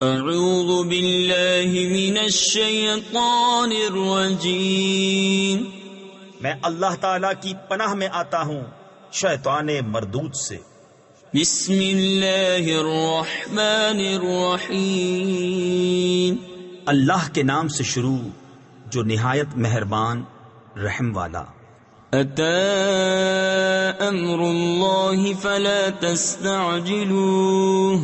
اعوذ باللہ من الشیطان الرجیم، میں اللہ تعالیٰ کی پناہ میں آتا ہوں شیطان مردود سے۔ بسم اللہ الرحمن الرحیم، اللہ کے نام سے شروع جو نہایت مہربان رحم والا۔ اتی امر اللہ فلا تستعجلوہ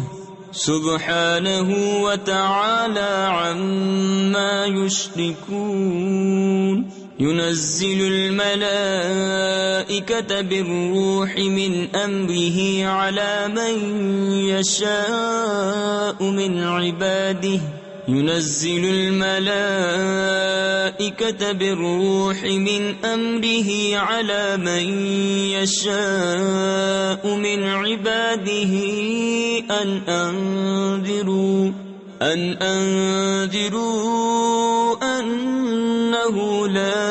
سبحانہ وتعالی عما یشرکون، ينزل الملائكة بالروح من أمره على من يشاء من عباده، ينزل الملائكة بالروح من أمره على من يشاء من عباده أن أنذروا أنه لا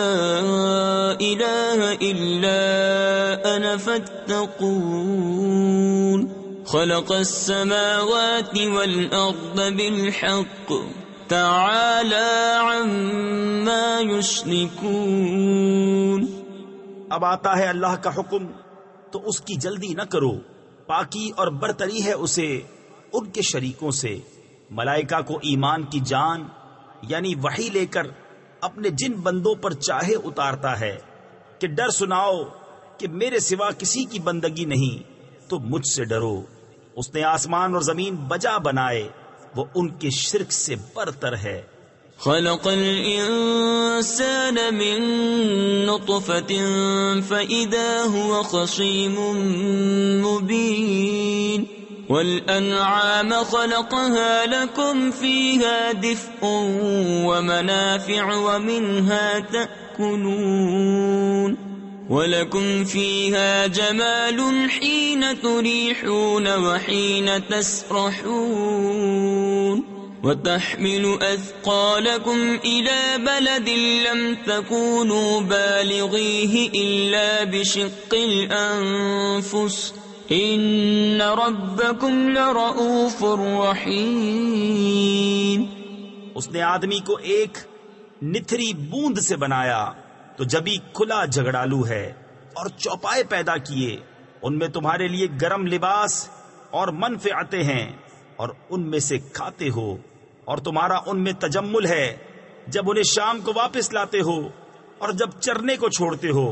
إله إلا أنا فاتقون، خلق السماوات والأرض بالحق تعالى عما يشركون۔ اب آتا ہے اللہ کا حکم تو اس کی جلدی نہ کرو، پاکی اور برتری ہے اسے ان کے شریکوں سے۔ ملائکہ کو ایمان کی جان یعنی وحی لے کر اپنے جن بندوں پر چاہے اتارتا ہے کہ ڈر سناؤ کہ میرے سوا کسی کی بندگی نہیں تو مجھ سے ڈرو۔ اس نے آسمان اور زمین بجا بنائے، وہ ان کے شرک سے برتر ہے۔ خلق الانسان من نطفة فإذا هو خصيم مبين، والأنعام خلقها لكم فيها دفء ومنافع ومنها تأكلون، ولكم فيها جمال حين تريحون وحين تسرحون، وتحمل أثقالكم إلى بلد لم تكونوا بالغيه إلا بشق الأنفس، إن ربكم لرؤوف رحيم۔ اس نے آدمی کو ایک نتھری بوند سے بنایا تو جبھی کھلا جھگڑالو ہے، اور چوپائے پیدا کیے، ان میں تمہارے لیے گرم لباس اور منفعتیں ہیں، اور ان میں سے کھاتے ہو، اور تمہارا ان میں تجمل ہے جب انہیں شام کو واپس لاتے ہو اور جب چرنے کو چھوڑتے ہو،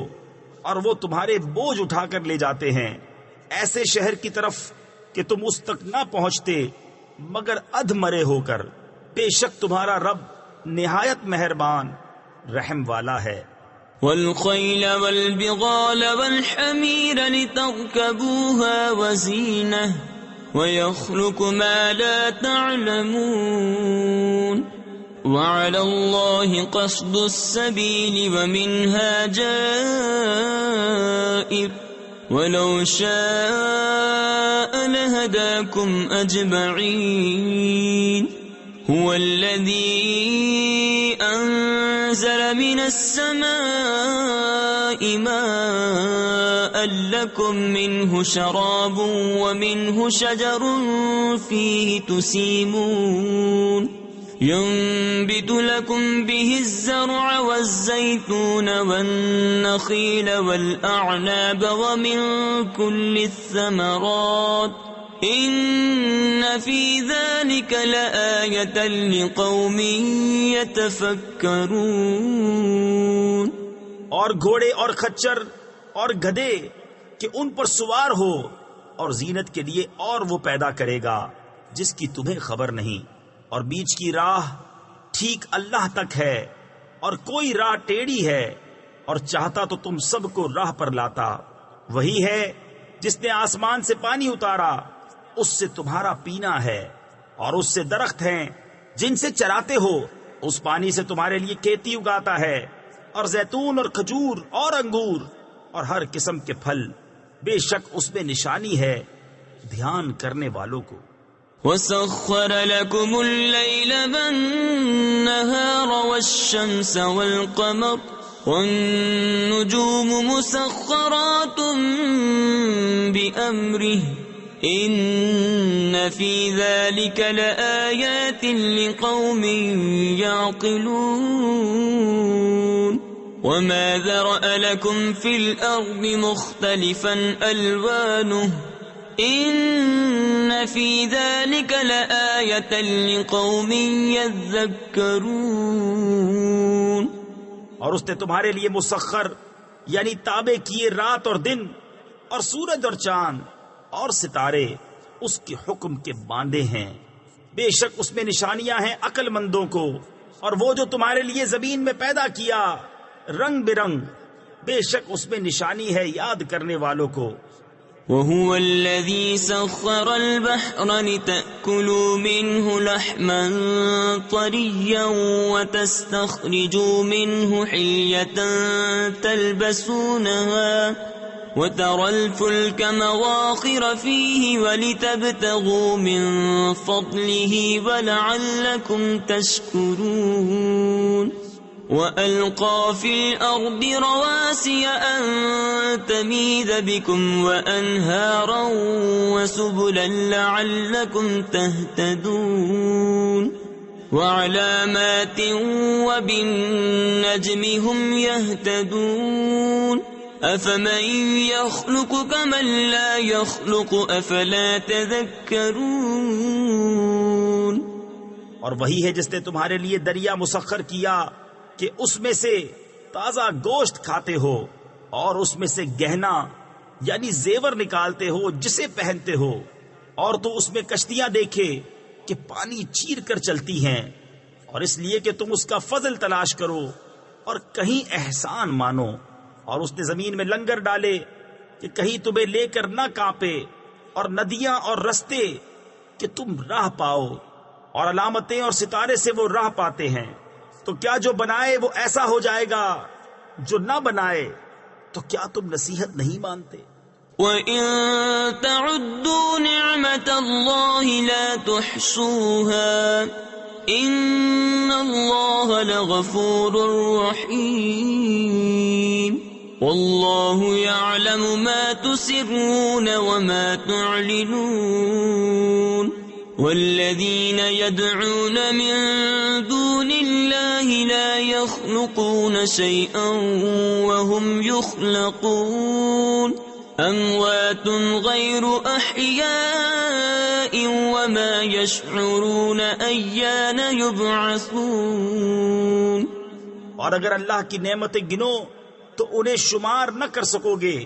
اور وہ تمہارے بوجھ اٹھا کر لے جاتے ہیں ایسے شہر کی طرف کہ تم اس تک نہ پہنچتے مگر ادھ مرے ہو کر۔ بے شک تمہارا رب نہایت مہربان رحم والا ہے۔ والخيل والبغال والحمير لتركبوها وزينة ويخلق ما لا تعلمون، وعلى الله قصد السبيل ومنها جائر، ولو شاء لهداكم أجمعين، هو الذي أنزل من السماء ماء لكم منه شراب ومنه شجر فيه تسيمون، ينبت لكم به الزرع والزيتون والنخيل والأعناب ومن كل الثمرات، إن في ذلك لآية لقوم يتفكرون۔ اور گھوڑے اور خچر اور گدھے کہ ان پر سوار ہو، اور زینت کے لیے اور وہ پیدا کرے گا جس کی تمہیں خبر نہیں، اور بیچ کی راہ ٹھیک اللہ تک ہے، اور کوئی راہ ٹیڑھی ہے، اور چاہتا تو تم سب کو راہ پر لاتا۔ وہی ہے جس نے آسمان سے پانی اتارا، اس سے تمہارا پینا ہے، اور اس سے درخت ہیں جن سے چراتے ہو، اس پانی سے تمہارے لیے کھیتی اگاتا ہے، اور زیتون اور کھجور اور انگور اور ہر قسم کے پھل، بے شک اس میں نشانی ہے دھیان کرنے والوں کو۔ وَسَخَّرَ لَكُمُ اللَّيْلَ وَالنَّهَارَ وَالشَّمْسَ وَالْقَمَرَ وَالنُّجُومُ مُسَخَّرَاتٌ بِأَمْرِهِ إن في ذلك لآيات لقوم يعقلون وما ذرأ لكم في الأرض مختلفا ألوانه إن في ذلك لآية لقوم يذكرون. اور اس نے تمہارے لیے مسخر یعنی تابع کیے رات اور دن اور سورج اور چاند اور ستارے اس کے حکم کے باندھے ہیں. بے شک اس میں نشانیاں ہیں عقل مندوں کو. اور وہ جو تمہارے لیے زمین میں پیدا کیا رنگ برنگ، بے شک اس میں نشانی ہے یاد کرنے والوں کو. وهو الذي سخر البحر لتأكلوا منه لحما طريا وتستخرجوا منه حلية تلبسونها وترى الفلك مواخر فيه ولتبتغوا من فضله ولعلكم تشكرون. وألقى في الأرض رواسي أن تميد بكم وأنهارا وسبلا لعلكم تهتدون. وعلامات وبالنجم هم يهتدون. أفمن يخلق كمن لا يخلق أفلا تذكرون. اور وہی ہے جس نے تمہارے لیے دریا مسخر کیا کہ اس میں سے تازہ گوشت کھاتے ہو اور اس میں سے گہنا یعنی زیور نکالتے ہو جسے پہنتے ہو. اور تو اس میں کشتیاں دیکھے کہ پانی چیر کر چلتی ہیں، اور اس لیے کہ تم اس کا فضل تلاش کرو اور کہیں احسان مانو. اور اس نے زمین میں لنگر ڈالے کہ کہیں تمہیں لے کر نہ کانپے، اور ندیاں اور رستے کہ تم راہ پاؤ، اور علامتیں اور ستارے سے وہ راہ پاتے ہیں. تو کیا جو بنائے وہ ایسا ہو جائے گا، جو نہ بنائے تو کیا تم نصیحت نہیں مانتے؟ وَإِن تَعُدُّوا نِعْمَةَ اللَّهِ لَا تُحْصُوهَا إِنَّ اللَّهَ لَغَفُورٌ رَّحِيمٌ. وَاللَّهُ يَعْلَمُ مَا تُسِرُّونَ وَمَا تُعْلِنُونَ. والذين يدعون من دون الله لا يخلقون شيئا وهم يخلقون أموات غير أحياء وما يشعرون أيان يبعثون. اور اگر اللہ کی نعمتیں گنو تو انہیں شمار نہ کر سکو گے.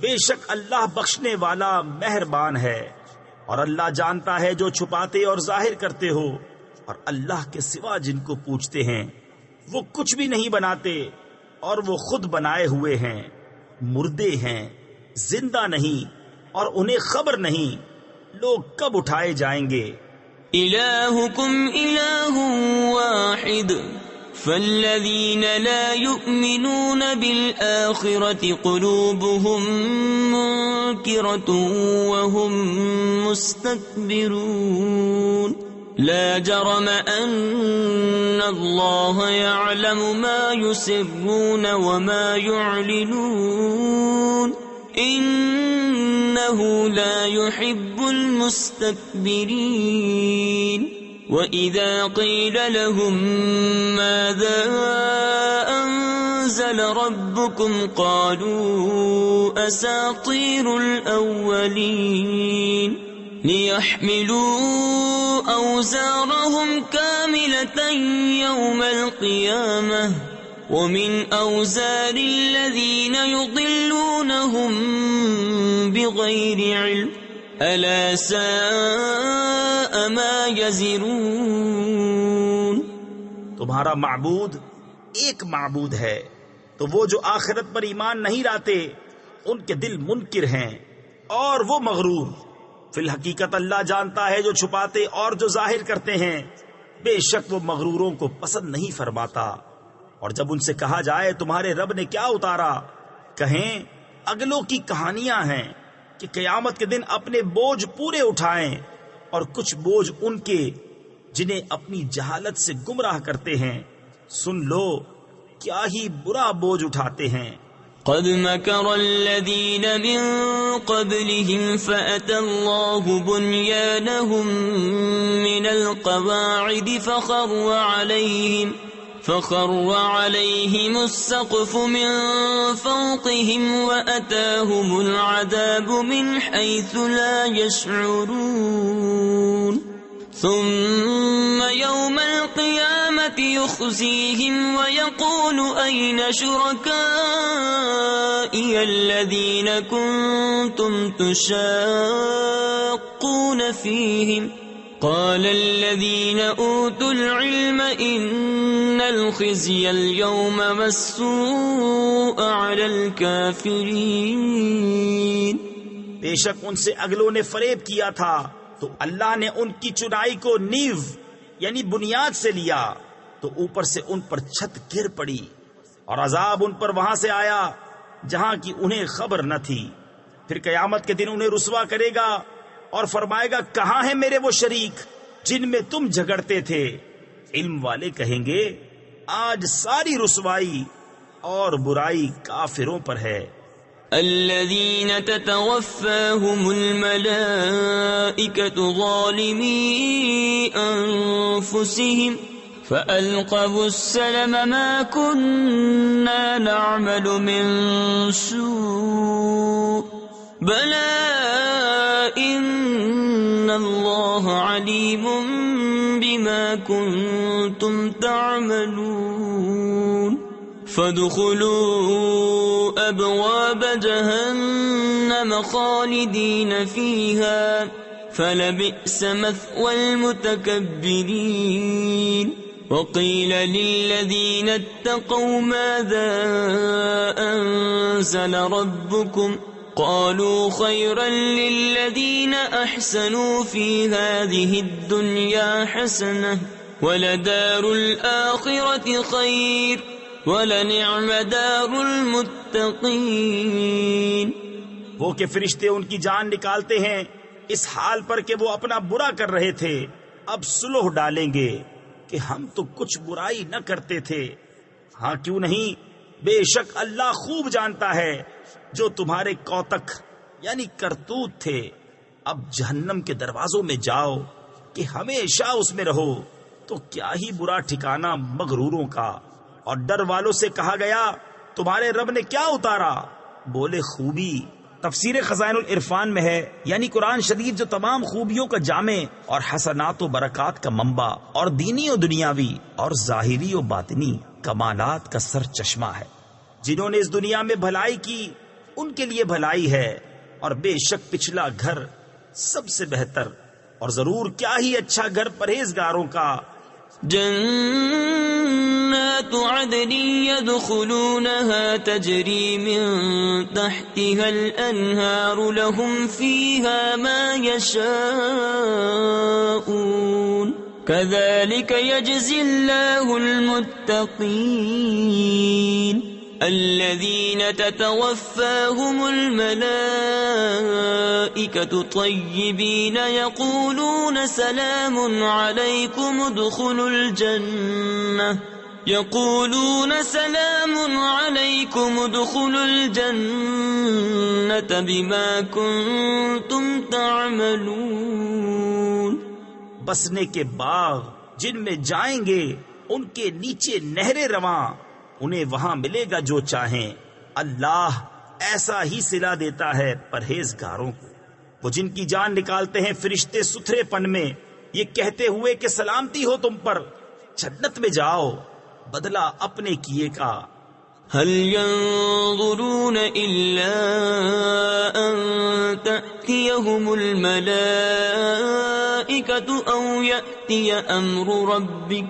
بے شک اللہ بخشنے والا مہربان ہے. اور اللہ جانتا ہے جو چھپاتے اور ظاہر کرتے ہو. اور اللہ کے سوا جن کو پوچھتے ہیں وہ کچھ بھی نہیں بناتے، اور وہ خود بنائے ہوئے ہیں. مردے ہیں، زندہ نہیں، اور انہیں خبر نہیں لوگ کب اٹھائے جائیں گے. إلهكم إله واحد فالذين لا يؤمنون بالآخرة قلوبهم منكرة وهم مستكبرون. لا جرم أن الله يعلم ما يسرون وما يعلنون إنه لا يحب المستكبرين. وَإِذَا قِيلَ لَهُم مَّاذَا أَنزَلَ رَبُّكُمْ قَالُوا أَسَاطِيرُ الْأَوَّلِينَ لِيَحْمِلُوا أَوْزَارَهُمْ كَامِلَةً يَوْمَ الْقِيَامَةِ وَمِنْ أَوْزَارِ الَّذِينَ يُضِلُّونَهُم بِغَيْرِ عِلْمٍ أَلَا سَاءَ مَا يَزِرُونَ. تمہارا معبود ایک معبود ہے، تو وہ جو آخرت پر ایمان نہیں لاتے ان کے دل منکر ہیں اور وہ مغرور. فی الحقیقت اللہ جانتا ہے جو چھپاتے اور جو ظاہر کرتے ہیں. بے شک وہ مغروروں کو پسند نہیں فرماتا. اور جب ان سے کہا جائے تمہارے رب نے کیا اتارا، کہیں اگلوں کی کہانیاں ہیں کہ قیامت کے دن اپنے بوجھ پورے اٹھائیں، اور کچھ بوجھ ان کے جنہیں اپنی جہالت سے گمراہ کرتے ہیں. سن لو کیا ہی برا بوجھ اٹھاتے ہیں. قد مكر الذين من قبلهم فأتى الله بنيانهم من القواعد فخر عليهم السقف من فوقهم وأتاهم العذاب من حيث لا يشعرون ثم يوم القيامة يخزيهم ويقول أين شركائي الذين كنتم تشاقون فيهم قال الذين أوتوا العلم إن الخزي اليوم والسوء على الكافرين. بے شک ان سے اگلوں نے فریب کیا تھا تو اللہ نے ان کی چنائی کو نیو یعنی بنیاد سے لیا تو اوپر سے ان پر چھت گر پڑی اور عذاب ان پر وہاں سے آیا جہاں کی انہیں خبر نہ تھی. پھر قیامت کے دن انہیں رسوا کرے گا اور فرمائے گا کہاں ہیں میرے وہ شریک جن میں تم جھگڑتے تھے. علم والے کہیں گے آج ساری رسوائی اور برائی کافروں پر ہے. الذين تتوفاهم الملائكة ظالمي أنفسهم فألقوا السلم ما كنا نعمل من سوء بلى إن الله عليم بما كنتم تعملون. فادخلوا أبواب جهنم خالدين فيها فلبئس مثوى المتكبرين. وقيل للذين اتقوا ماذا أنزل ربكم قالوا خيرا للذين أحسنوا في هذه الدنيا حسنة ولدار الآخرة خير وَلَنِعْمَ دَارُ الْمُتَّقِينَ. وہ کہ فرشتے ان کی جان نکالتے ہیں اس حال پر کہ وہ اپنا برا کر رہے تھے اب صلح ڈالیں گے کہ ہم تو کچھ برائی نہ کرتے تھے. ہاں کیوں نہیں، بے شک اللہ خوب جانتا ہے جو تمہارے کوتک یعنی کرتوت تھے. اب جہنم کے دروازوں میں جاؤ کہ ہمیشہ اس میں رہو تو کیا ہی برا ٹھکانہ مغروروں کا. اور ڈر والوں سے کہا گیا تمہارے رب نے کیا اتارا؟ بولے خوبی. تفسیر خزائن العرفان میں ہے یعنی قرآن شریف جو تمام خوبیوں کا جامع اور حسنات و برکات کا منبع اور دینی و دنیاوی اور ظاہری و باطنی کمالات کا سر چشمہ ہے. جنہوں نے اس دنیا میں بھلائی کی ان کے لیے بھلائی ہے اور بے شک پچھلا گھر سب سے بہتر اور ضرور کیا ہی اچھا گھر پرہیزگاروں کا. جنات عدن يدخلونها تجري من تحتها الأنهار لهم فيها ما يشاءون كذلك يجزي الله المتقين. الذين تتوفاهم الملائكة طيبين يقولون سلام عليكم ادخلوا الجنة بما كنتم تعملون. بسنے کے باغ جن میں جائیں گے ان کے نیچے نہریں رواں انہیں وہاں ملے گا جو چاہیں. اللہ ایسا ہی صلہ دیتا ہے پرہیزگاروں کو. وہ جن کی جان نکالتے ہیں فرشتے ستھرے پن میں یہ کہتے ہوئے کہ سلامتی ہو تم پر، جنت میں جاؤ بدلہ اپنے کیے کا. هل ينظرون إلا أن تأتيهم الملائكة أو يأتي أمر ربك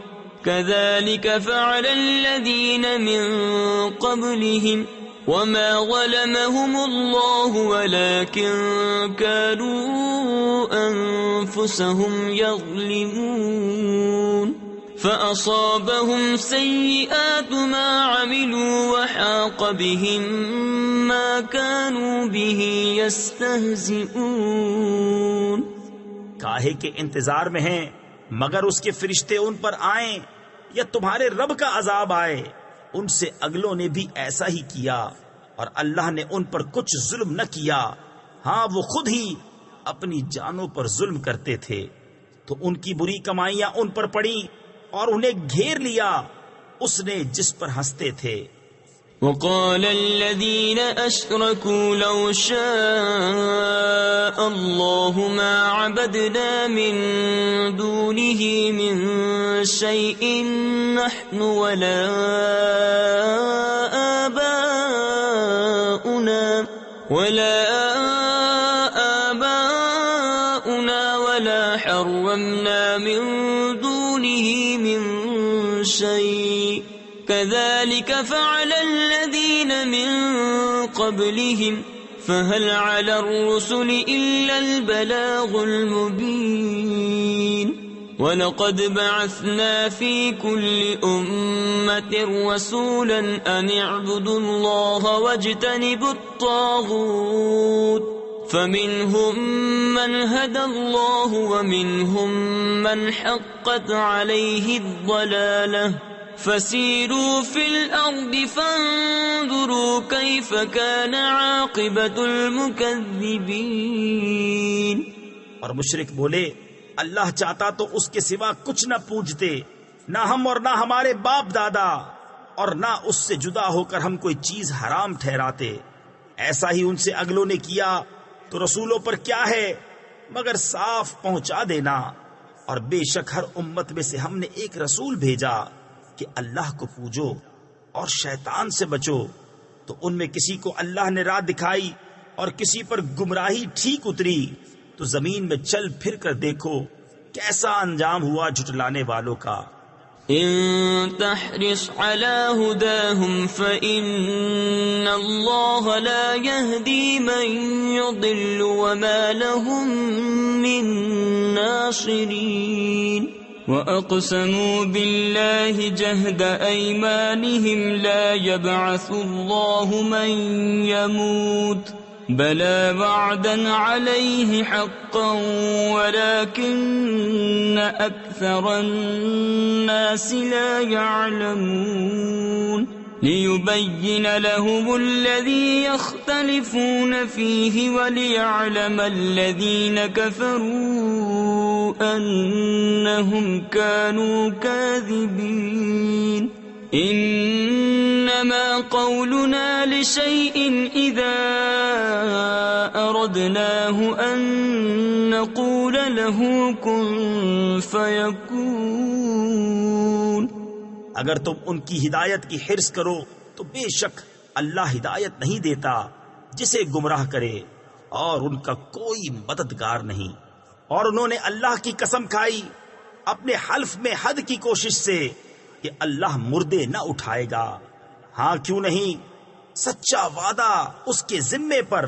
كذلك فعل الذين من قبلهم وما ظلمهم الله ولكن كانوا أنفسهم يظلمون. فأصابهم سيئات ما عملوا وحاق بهم ما كانوا به يستهزئون. کاہے کے انتظار میں ہیں مگر اس کے فرشتے ان پر آئیں یا تمہارے رب کا عذاب آئے. ان سے اگلوں نے بھی ایسا ہی کیا اور اللہ نے ان پر کچھ ظلم نہ کیا، ہاں وہ خود ہی اپنی جانوں پر ظلم کرتے تھے، تو ان کی بری کمائیاں ان پر پڑیں اور انہیں گھیر لیا اس نے جس پر ہنستے تھے۔ وقال الذين أشركوا لو شاء الله ما عبدنا من دونه من شيء نحن ولا آباؤنا ولا حرمنا من دونه من شيء كذلك فعل الذين من قبلهم فهل على الرسل إلا البلاغ المبين وَلَقَدْ بَعَثْنَا فِي كُلِّ أُمَّةٍ رَسُولًا أَنِ اعْبُدُوا اللَّهَ وَاجْتَنِبُوا الطَّاغُوتَ فَمِنْهُمْ مَنْ هَدَى اللَّهُ وَمِنْهُمْ مَنْ حَقَّتْ عَلَيْهِ الضَّلَالَةُ فَسِيرُوا فِي الْأَرْضِ فَانظُرُوا كَيْفَ كَانَ عَاقِبَةُ الْمُكَذِّبِينَ۔ اور مشرک بولے اللہ چاہتا تو اس کے سوا کچھ نہ پوجتے، نہ ہم اور نہ ہمارے باپ دادا، اور نہ اس سے جدا ہو کر ہم کوئی چیز حرام ٹھہراتے۔ ایسا ہی ان سے اگلوں نے کیا تو رسولوں پر کیا ہے مگر صاف پہنچا دینا۔ اور بے شک ہر امت میں سے ہم نے ایک رسول بھیجا کہ اللہ کو پوجو اور شیطان سے بچو، تو ان میں کسی کو اللہ نے راہ دکھائی اور کسی پر گمراہی ٹھیک اتری، تو زمین میں چل پھر کر دیکھو کیسا انجام ہوا جھٹلانے والوں کا۔ ان تحرص على هداهم فإن الله لا يهدي من يضل وما لهم من ناصرين وأقسموا بالله جهد أيمانهم لا يبعث الله من يموت بلى وعدا عليه حقا ولكن أكثر الناس لا يعلمون ليبين لهم الذي يختلفون فيه وليعلم الذين كفروا أنهم كانوا كاذبين۔ انما قولنا لشيء اذا اردناه ان نقول له كن فيكون۔ اگر تم ان کی ہدایت کی حرص کرو تو بے شک اللہ ہدایت نہیں دیتا جسے گمراہ کرے، اور ان کا کوئی مددگار نہیں۔ اور انہوں نے اللہ کی قسم کھائی اپنے حلف میں حد کی کوشش سے کہ اللہ مردے نہ اٹھائے گا، ہاں کیوں نہیں، سچا وعدہ اس کے ذمے پر،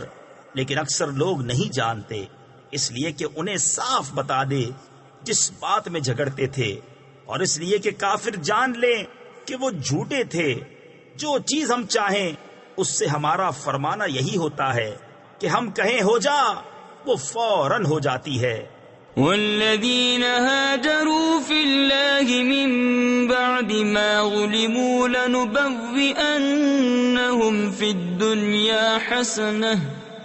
لیکن اکثر لوگ نہیں جانتے، اس لیے کہ انہیں صاف بتا دے جس بات میں جھگڑتے تھے، اور اس لیے کہ کافر جان لیں کہ وہ جھوٹے تھے۔ جو چیز ہم چاہیں اس سے ہمارا فرمانا یہی ہوتا ہے کہ ہم کہیں ہو جا، وہ فوراً ہو جاتی ہے۔ والذين هاجروا في الله من بعد ما غلبوا لنبوئنهم في الدنيا حسنة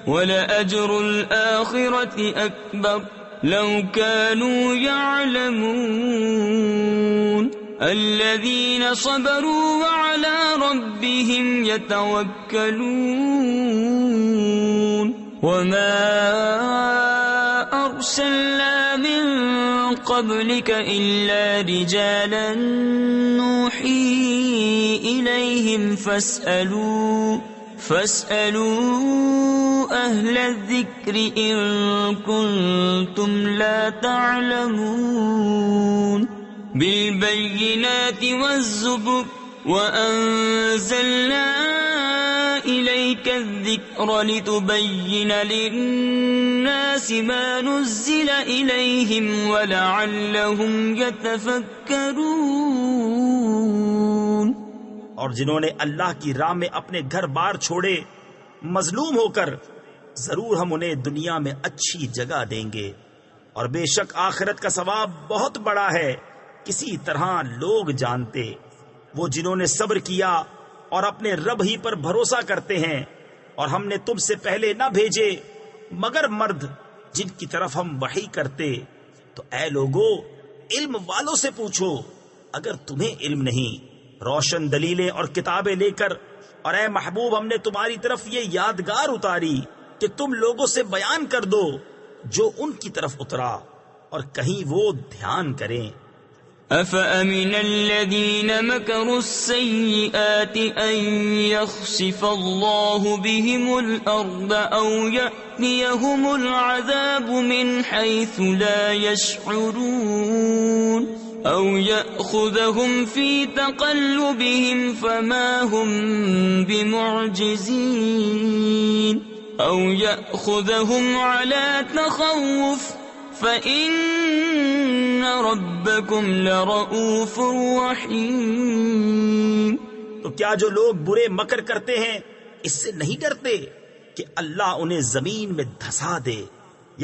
ولأجر الآخرة أكبر لو كانوا يعلمون الذين صبروا وعلى ربهم يتوكلون وما أرسلنا من قبلك إلا رجالا نوحي إليهم فاسألوا أهل الذكر إن كنتم لا تعلمون بالبينات والزبر وأنزلنا إليك الذكر لتبين للناس ما نزل إليهم ولعلهم يتفكرون۔ اور جنہوں نے اللہ کی راہ میں اپنے گھر بار چھوڑے مظلوم ہو کر، ضرور ہم انہیں دنیا میں اچھی جگہ دیں گے، اور بے شک آخرت کا ثواب بہت بڑا ہے، کسی طرح لوگ جانتے۔ وہ جنہوں نے صبر کیا اور اپنے رب ہی پر بھروسہ کرتے ہیں، اور ہم نے تم سے پہلے نہ بھیجے مگر مرد جن کی طرف ہم وحی کرتے۔ تو اے لوگو، علم والوں سے پوچھو اگر تمہیں علم نہیں، روشن دلیلیں اور کتابیں لے کر۔ اور اے محبوب، ہم نے تمہاری طرف یہ یادگار اتاری کہ تم لوگوں سے بیان کر دو جو ان کی طرف اترا، اور کہیں وہ دھیان کریں۔ أَفَأَمِنَ الَّذِينَ مَكَرُوا السَّيِّئَاتِ أَن يَخْسِفَ اللَّهُ بِهِمُ الْأَرْضَ أَوْ يَأْتِيَهُمُ الْعَذَابُ مِنْ حَيْثُ لَا يَشْعُرُونَ أَوْ يَأْخُذَهُمْ فِي تَقَلُّبِهِمْ فَمَا هُمْ بِمُعْجِزِينَ أَوْ يَأْخُذَهُمْ عَلَى تَخَوُّفٍ فَإِنَّ رَبَّكُمْ لَرَؤُوفٌ رَحِيمٌ۔ تو کیا جو لوگ برے مکر کرتے ہیں اس سے نہیں ڈرتے کہ اللہ انہیں زمین میں دھسا دے،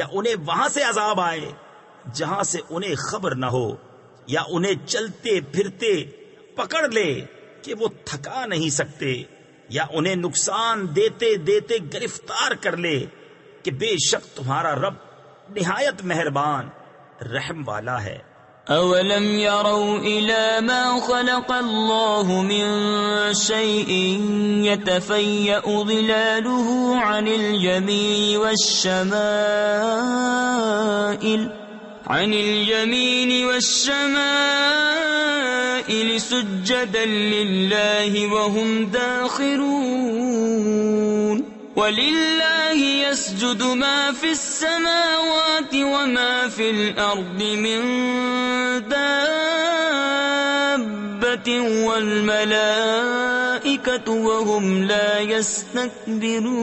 یا انہیں وہاں سے عذاب آئے جہاں سے انہیں خبر نہ ہو، یا انہیں چلتے پھرتے پکڑ لے کہ وہ تھکا نہیں سکتے، یا انہیں نقصان دیتے دیتے گرفتار کر لے کہ بے شک تمہارا رب نہایت مہربان رحم والا ہے۔ أَوَلَمْ يَرَوْا إِلَى مَا خَلَقَ اللَّهُ مِنْ شَيْءٍ يَتَفَيَّأُ ظِلَالُهُ عَنِ الْيَمِينِ وَالشَّمَائِلِ سُجَّدًا لِلَّهِ وَهُمْ دَاخِرُونَ وَلِلَّهِ يَسْجُدُ مَا فِي السَّمَاوَاتِ وَمَا فِي الْأَرْضِ مِن دَابَّةٍ وَالْمَلَائِكَةُ وَهُمْ لَا يَسْتَكْبِرُونَ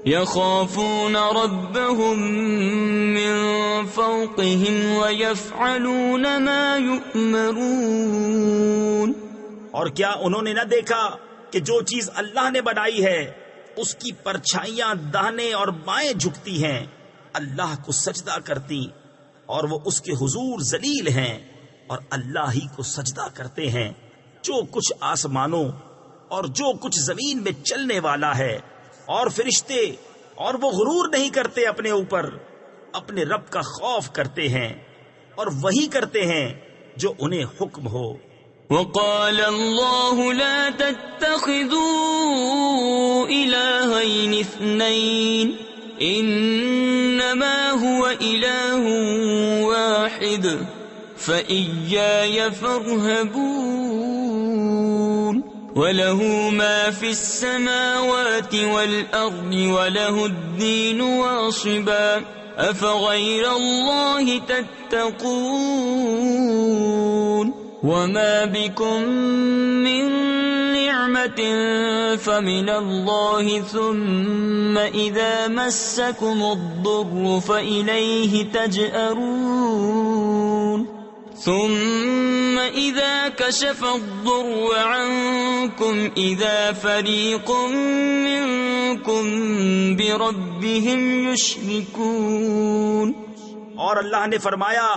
يَخَافُونَ رَبَّهُم مِّن فَوْقِهِمْ وَيَفْعَلُونَ مَا يُؤْمَرُونَ۔ اور کیا انہوں نے نہ دیکھا کہ جو چیز اللہ نے بنائی ہے اس کی پرچھائیاں داہنے اور بائیں جھکتی ہیں، اللہ کو سجدہ کرتی، اور وہ اس کے حضور ذلیل ہیں، اور اللہ ہی کو سجدہ کرتے ہیں جو کچھ آسمانوں اور جو کچھ زمین میں چلنے والا ہے، اور فرشتے، اور وہ غرور نہیں کرتے اپنے اوپر، اپنے رب کا خوف کرتے ہیں اور وہی کرتے ہیں جو انہیں حکم ہو۔ وقال الله لا تتخذوا إلهين اثنين إنما هو إله واحد فإياي فارهبون وله ما في السماوات والأرض وله الدين واصبا أفغير الله تتقون وما بكم من نعمة فمن الله ثم إذا مسكم الضر فإليه تجأرون ثم إذا كشف الضر عنكم إذا فريق منكم بربهم يشركون۔ اور اللہ نے فرمایا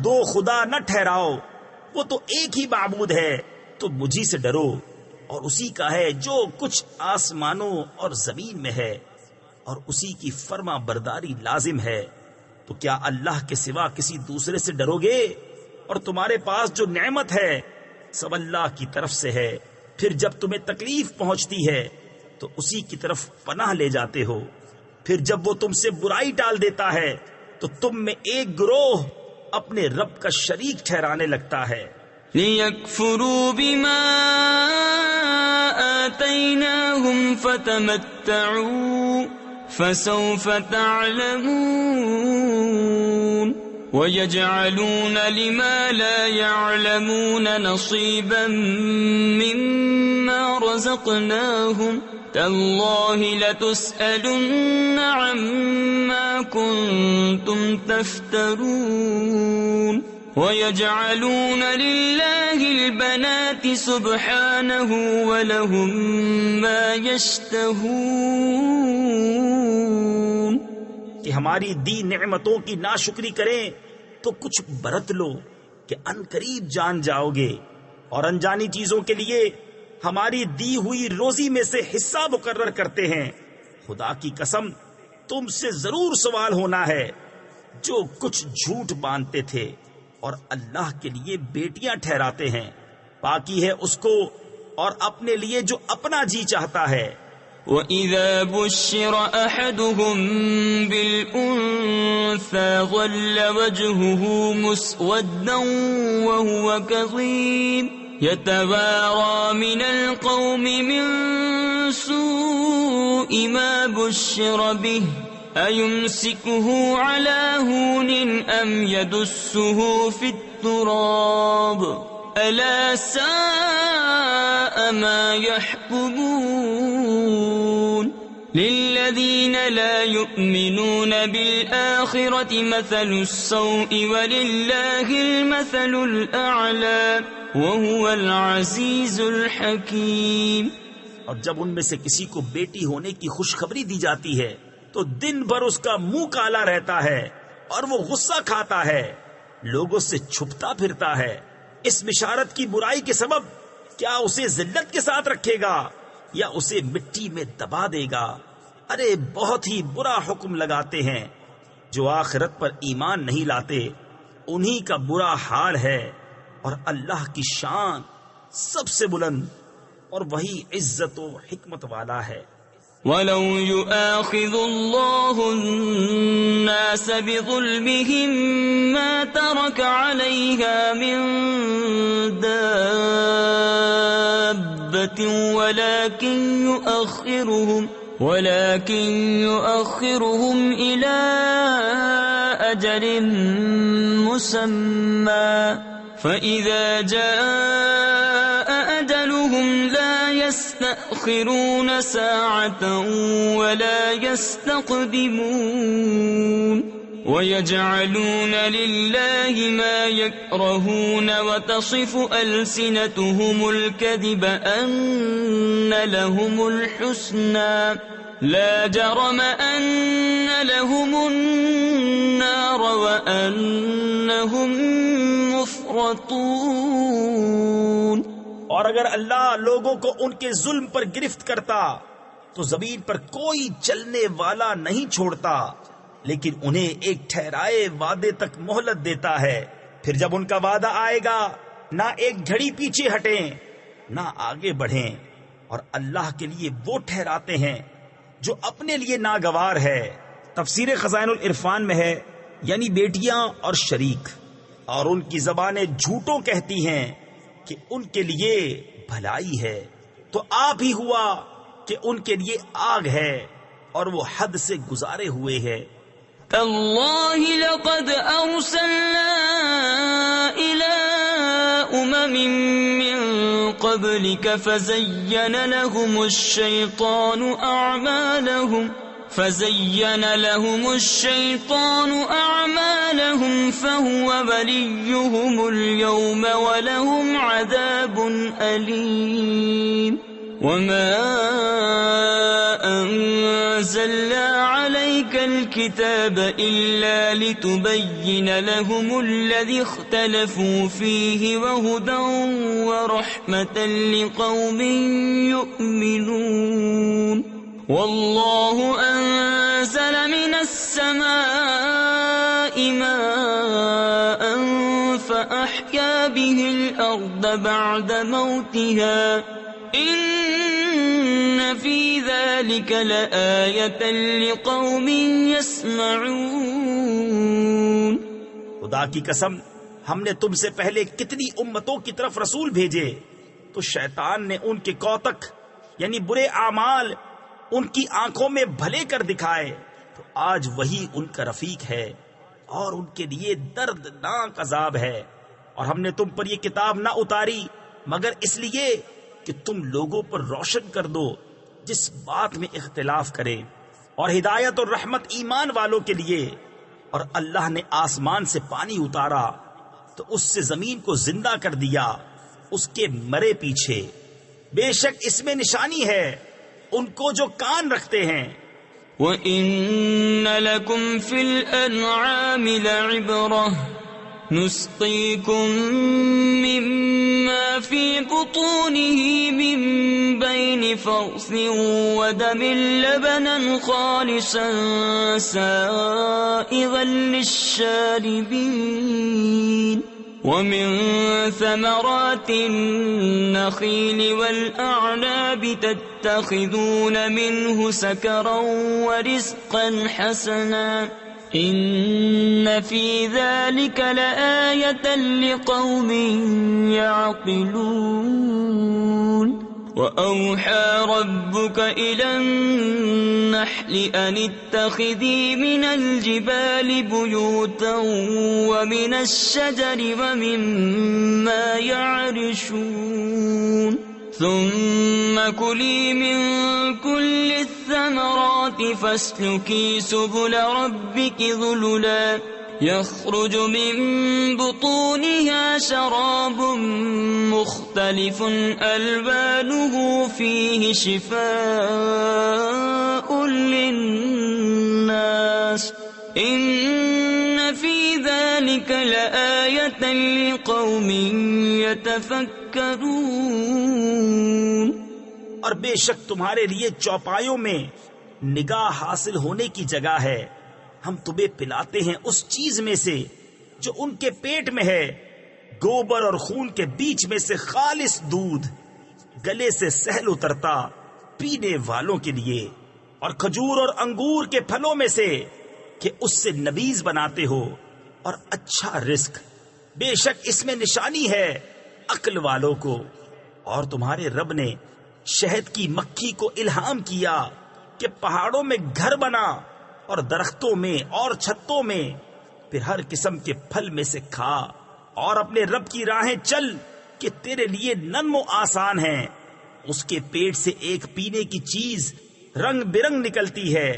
دو خدا نہ ٹھہراؤ، وہ تو ایک ہی معبود ہے، تو مجھی سے ڈرو، اور اسی کا ہے جو کچھ آسمانوں اور زمین میں ہے، اور اسی کی فرما برداری لازم ہے۔ تو کیا اللہ کے سوا کسی دوسرے سے ڈرو گے؟ اور تمہارے پاس جو نعمت ہے سب اللہ کی طرف سے ہے، پھر جب تمہیں تکلیف پہنچتی ہے تو اسی کی طرف پناہ لے جاتے ہو، پھر جب وہ تم سے برائی ٹال دیتا ہے تو تم میں ایک گروہ اپنے رب کا شریک ٹھہرانے لگتا ہے۔ لِيَكْفُرُوا بِمَا آتَيْنَاهُمْ فَتَمَتَّعُوا فَسَوْفَ تَعْلَمُونَ وَيَجْعَلُونَ لِمَا لَا يَعْلَمُونَ نَصِيبًا مِّمَّا رَزَقْنَاهُمْ تَاللَّهِ لَتُسْأَلُنَّ عَمَّا كُنتُمْ تَفْتَرُونَ وَيَجْعَلُونَ لِلَّهِ الْبَنَاتِ سُبْحَانَهُ وَلَهُم مَّا يَشْتَهُونَ۔ کہ ہماری دی نعمتوں کی ناشکری کریں تو کچھ برت لو کہ ان قریب جان جاؤ گے، اور انجانی چیزوں کے لیے ہماری دی ہوئی روزی میں سے حصہ مقرر کرتے ہیں. خدا کی قسم تم سے ضرور سوال ہونا ہے جو کچھ جھوٹ باندھتے تھے اور اللہ کے لیے بیٹیاں ٹھہراتے ہیں. پاکی ہے اس کو اور اپنے لیے جو اپنا جی چاہتا ہے. وَإِذَا بُشِّرَ أَحَدُهُم بِالْأُنثَىٰ ظَلَّ وَجْهُهُ مُسْوَدًّا وَهُوَ كَظِيمٌ يَتَوَارَىٰ مِنَ الْقَوْمِ مِن سُوءِ مَا بُشِّرَ بِهِ أَيُمْسِكُهُ عَلَىٰ هُونٍ أَمْ يَدُسُّهُ فِي التُّرَابِ أَلَا سَاءَ مَا يَحْكُمُونَ لِلَّذِينَ لَا يُؤْمِنُونَ بِالْآخِرَةِ مَثَلُ السَّوْءِ وَلِلَّهِ الْمَثَلُ الْأَعْلَىٰ وَهُوَ الْعَزِيزُ الْحَكِيمُ. اور جب ان میں سے کسی کو بیٹی ہونے کی خوشخبری دی جاتی ہے تو دن بھر اس کا منہ کالا رہتا ہے اور وہ غصہ کھاتا ہے، لوگوں سے چھپتا پھرتا ہے. اس بشارت کی برائی کے سبب کیا اسے ذلت کے ساتھ رکھے گا یا اسے مٹی میں دبا دے گا؟ ارے بہت ہی برا حکم لگاتے ہیں. جو آخرت پر ایمان نہیں لاتے انہی کا برا حال ہے. اور اللہ کی شان سب سے بلند اور وہی عزت و حکمت والا ہے. وَلَوْ يُؤَاخِذُ اللَّهُ النَّاسَ بِظُلْمِهِمْ مَا تَرَكَ عَلَيْهَا مِن دَابَّةٍ وَلَكِنْ يُؤَخِّرُهُمْ إِلَىٰ أَجَلٍ مُّسَمًّى فَإِذَا جَاءَ أَجَلُهُمْ لَا يَسْتَأْخِرُونَ سَاعَةً وَلَا يَسْتَقْدِمُونَ. وَيَجْعَلُونَ لِلَّهِ مَا يَكْرَهُونَ وَتَصِفُ أَلْسِنَتُهُمُ الْكَذِبَ أَنَّ لَهُمُ الْحُسْنَىٰ لَا جَرَمَ أَنَّ لَهُمُ النَّارَ وَأَنَّهُمْ مُفْرَطُونَ. اور اگر اللہ لوگوں کو ان کے ظلم پر گرفت کرتا تو زمین پر کوئی چلنے والا نہیں چھوڑتا، لیکن انہیں ایک ٹھہرائے وعدے تک مہلت دیتا ہے. پھر جب ان کا وعدہ آئے گا نہ ایک گھڑی پیچھے ہٹیں نہ آگے بڑھیں. اور اللہ کے لیے وہ ٹھہراتے ہیں جو اپنے لیے ناگوار ہے. تفسیر خزائن العرفان میں ہے یعنی بیٹیاں اور شریک. اور ان کی زبانیں جھوٹوں کہتی ہیں کہ ان کے لیے بھلائی ہے، تو آپ ہی ہوا کہ ان کے لیے آگ ہے اور وہ حد سے گزارے ہوئے ہے. تاللہ لقد ارسلنا الى امم من قبلك فزين لهم الشيطان أعمالهم فهو وليهم اليوم ولهم عذاب أليم. وما أنزلنا عليك الكتاب إلا لتبين لهم الذي اختلفوا فيه وهدى ورحمة لقوم يؤمنون. والله أنزل من السماء ماء فأحيا به الأرض بعد موتها إن في ذلك لآية لقوم يسمعون. خدا کی قسم ہم نے تم سے پہلے کتنی امتوں کی طرف رسول بھیجے تو شیطان نے ان کے کوتک یعنی برے اعمال ان کی آنکھوں میں بھلے کر دکھائے، تو آج وہی ان کا رفیق ہے اور ان کے لیے دردناک عذاب ہے. اور ہم نے تم پر یہ کتاب نہ اتاری مگر اس لیے کہ تم لوگوں پر روشن کر دو جس بات میں اختلاف کرے، اور ہدایت اور رحمت ایمان والوں کے لیے. اور اللہ نے آسمان سے پانی اتارا تو اس سے زمین کو زندہ کر دیا اس کے مرے پیچھے. بے شک اس میں نشانی ہے ان کو جو کان رکھتے ہیں. وَإِنَّ لَكُمْ فِي الْأَنْعَامِ لَعِبْرَةً نُسْقِيكُم مِّمَّا فِي بُطُونِهِ مِن فرث ودم لبنا خالصا سائغا للشاربين ومن ثمرات النخيل والأعناب تتخذون منه سكرا ورزقا حسنا إن في ذلك لآية لقوم يعقلون وأوحى ربك إلى النحل أن اتخذي من الجبال بيوتا ومن الشجر ومما يعرشون ثم كلي من كل الثمرات فاسلكي سبل ربك ذللا يخرج من بطونها شراب مختلف ألوانه فيه شفاء للناس إن في ذلك لآية لقوم يتفكرون۔ اور بے شک تمہارے لیے چوپایوں میں نگاہ حاصل ہونے کی جگہ ہے، ہم تمہیں پلاتے ہیں اس چیز میں سے جو ان کے پیٹ میں ہے، گوبر اور خون کے بیچ میں سے خالص دودھ، گلے سے سہل اترتا پینے والوں کے لیے، اور کھجور اور انگور کے پھلوں میں سے کہ اس سے نبیذ بناتے ہو، اور اچھا رزق۔ بے شک اس میں نشانی ہے عقل والوں کو۔ اور تمہارے رب نے شہد کی مکھی کو الہام کیا کہ پہاڑوں میں گھر بنا اور درختوں میں اور چھتوں میں، پھر ہر قسم کے پھل میں سے کھا، اور اپنے رب کی راہیں چل کہ تیرے لیے نرم و آسان ہیں۔ اس کے پیٹ سے ایک پینے کی چیز رنگ برنگ نکلتی ہے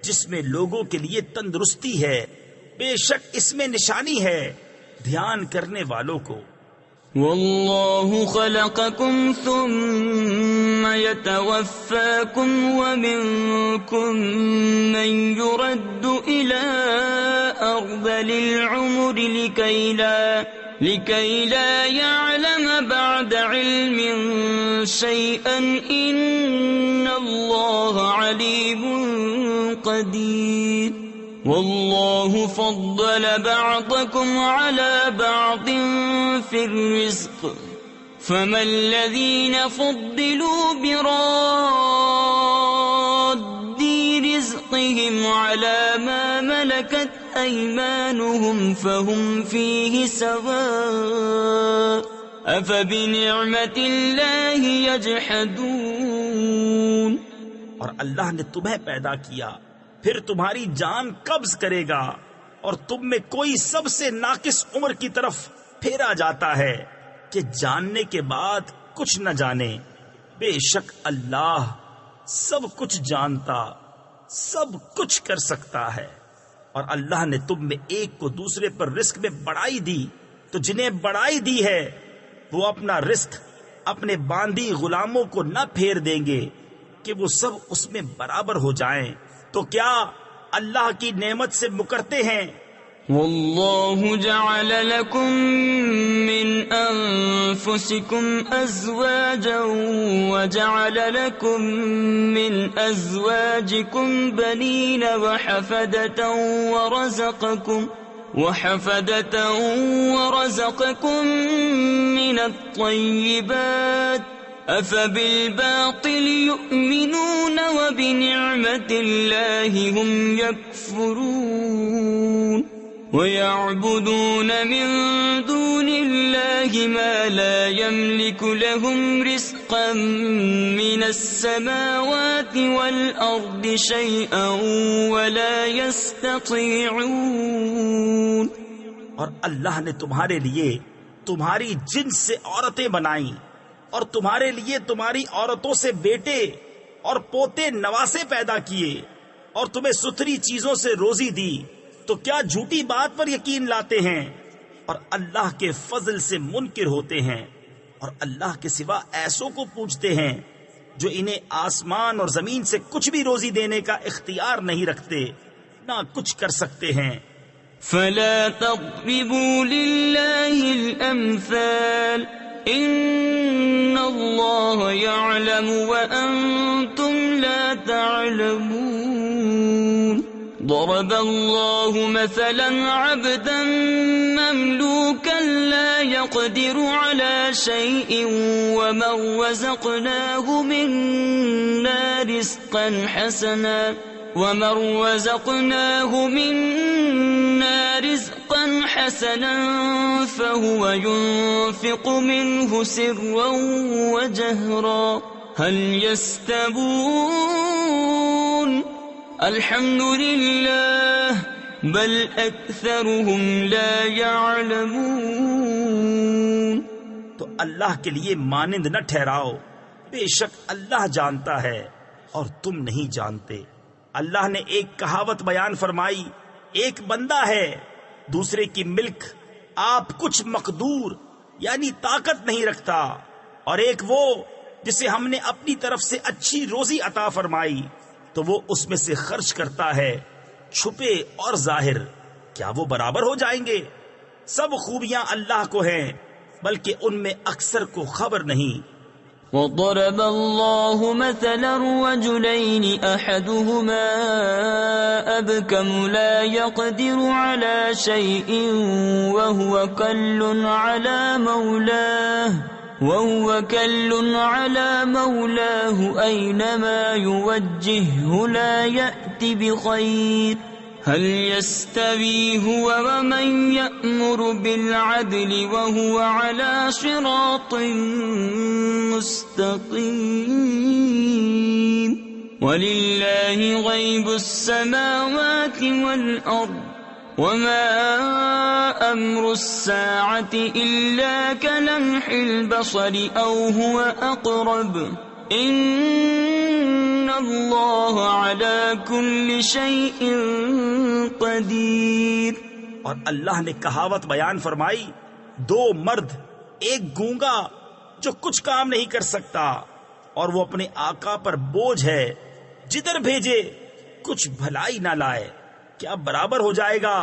جس میں لوگوں کے لیے تندرستی ہے، بے شک اس میں نشانی ہے دھیان کرنے والوں کو۔ واللہ خلقکم ثم یتوفاکم ومنکم من يرد الى ارذل العمر لكي لا يعلم بعد علم شيئا ان اللہ علیم قدیر واللہ فضل بعضکم على بعض في الرزق فما الذين فضلوا براد رزقهم على ما ملكت أيمانهم فهم فيه سواء أفبنعمة الله يجحدون۔ اور اللہ نے تمہیں پیدا کیا، پھر تمہاری جان قبض کرے گا، اور تم میں کوئی سب سے ناقص عمر کی طرف پھیرا جاتا ہے کہ جاننے کے بعد کچھ نہ جانے۔ بے شک اللہ سب کچھ جانتا، سب کچھ کر سکتا ہے۔ اور اللہ نے تم میں ایک کو دوسرے پر رزق میں بڑائی دی، تو جنہیں بڑائی دی ہے وہ اپنا رزق اپنے باندی غلاموں کو نہ پھیر دیں گے کہ وہ سب اس میں برابر ہو جائیں، تو کیا اللہ کی نعمت سے مکرتے ہیں؟ واللہ جعل لکم من انفسکم ازواجا وجعل لکم من ازواجکم بنین وحفدة ورزقكم من الطيبات أفبالباطل يؤمنون وبنعمة الله هم يكفرون ويعبدون من دون الله ما لا يملك لهم رزقا من السماوات والأرض شيئا ولا يستطيعون۔ اور اللہ نے تمہارے لیے تمہاری جنس سے عورتیں بنائیں، اور تمہارے لیے تمہاری عورتوں سے بیٹے اور پوتے نواسے پیدا کیے، اور تمہیں ستھری چیزوں سے روزی دی، تو کیا جھوٹی بات پر یقین لاتے ہیں اور اللہ کے فضل سے منکر ہوتے ہیں، اور اللہ کے سوا ایسوں کو پوچھتے ہیں جو انہیں آسمان اور زمین سے کچھ بھی روزی دینے کا اختیار نہیں رکھتے، نہ کچھ کر سکتے ہیں۔ فلا تضربوا لله الأمثال إن الله يعلم وأنتم لا تعلمون ضرب الله مثلا عبدا مملوكا لا يقدر على شيء ومن رزقناه منا رزقا حسنا فهو ينفق منه سرا وجهرا هل يستوون الحمد لله بل أكثرهم لا يعلمون۔ تو اللہ کے لیے مانند نہ ٹھہراؤ، بے شک اللہ جانتا ہے اور تم نہیں جانتے۔ اللہ نے ایک کہاوت بیان فرمائی، ایک بندہ ہے دوسرے کی ملک آپ کچھ مقدور یعنی طاقت نہیں رکھتا، اور ایک وہ جسے ہم نے اپنی طرف سے اچھی روزی عطا فرمائی تو وہ اس میں سے خرچ کرتا ہے، چھپے اور ظاہر، کیا وہ برابر ہو جائیں گے؟ سب خوبیاں اللہ کو ہیں بلکہ ان میں اکثر کو خبر نہیں۔ وضرب الله مثلا رجلين أحدهما أبكم لا يقدر على شيء وهو كل على مولاه أينما يوجهه لا يأتي بخير هل يستوي هو ومن يأمر بالعدل وهو على صراط مستقيم ولله غيب السماوات والأرض وما أمر الساعة إلا كلمح البصر أو هو أقرب إن الله على كل شيء قدير۔ اور اللہ نے کہاوت بیان فرمائی، دو مرد، ایک گونگا جو کچھ کام نہیں کر سکتا اور وہ اپنے آقا پر بوجھ ہے، جدھر بھیجے کچھ بھلائی نہ لائے، کیا برابر ہو جائے گا؟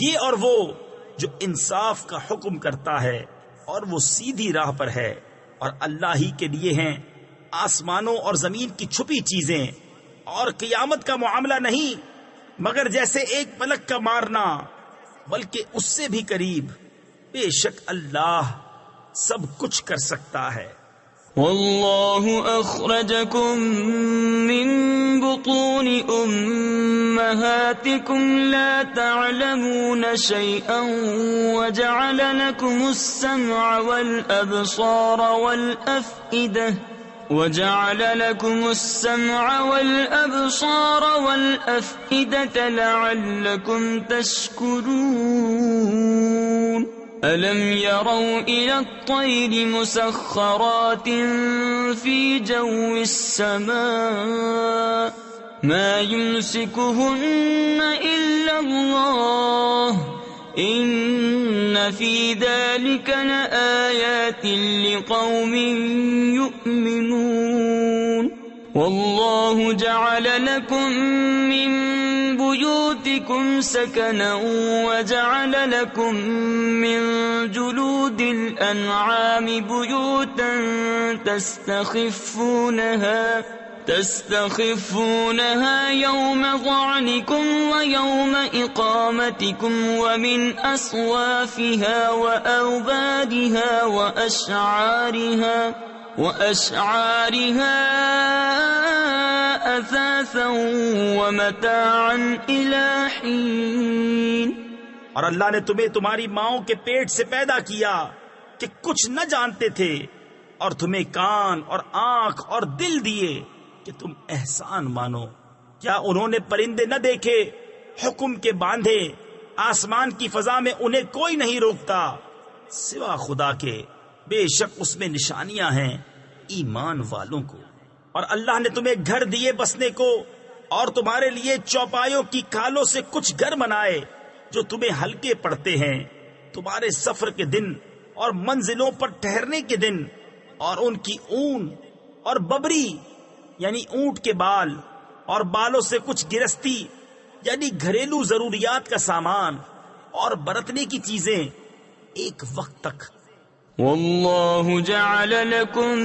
یہ اور وہ جو انصاف کا حکم کرتا ہے اور وہ سیدھی راہ پر ہے، اور اللہ ہی کے لیے ہیں آسمانوں اور زمین کی چھپی چیزیں، اور قیامت کا معاملہ نہیں مگر جیسے ایک پلک کا مارنا، بلکہ اس سے بھی قریب۔ بے شک اللہ سب کچھ کر سکتا ہے۔ والله أخرجكم من بطون أمهاتكم لا تعلمون شيئا وجعل لكم السمع والأبصار والأفئدة لعلكم تشكرون ألم يروا إلى الطير مسخرات في جو السماء ما يمسكهن إلا الله إن في ذلك لآيات لقوم يؤمنون والله جعل لكم من بيوتكم سكنا وجعل لكم من جلود الأنعام بيوتا تستخفونها يوم ظعنكم ويوم إقامتكم ومن أصوافها وأوبادها وأشعارها أثاثا ومتاعا إلى حين۔ اور اللہ نے تمہیں تمہاری ماؤں کے پیٹ سے پیدا کیا کہ کچھ نہ جانتے تھے، اور تمہیں کان اور آنکھ اور دل دیے کہ تم احسان مانو۔ کیا انہوں نے پرندے نہ دیکھے حکم کے باندھے؟ آسمان کی فضا میں انہیں کوئی نہیں روکتا سوا خدا کے، بے شک اس میں نشانیاں ہیں ایمان والوں کو۔ اور اللہ نے تمہیں گھر دیے بسنے کو، اور تمہارے لیے چوپایوں کی کھالوں سے کچھ گھر بنائے جو تمہیں ہلکے پڑتے ہیں تمہارے سفر کے دن اور منزلوں پر ٹھہرنے کے دن، اور ان کی اون اور ببری یعنی اونٹ کے بال اور بالوں سے کچھ گرستی یعنی گھریلو ضروریات کا سامان اور برتنے کی چیزیں ایک وقت تک۔ والله جعل لكم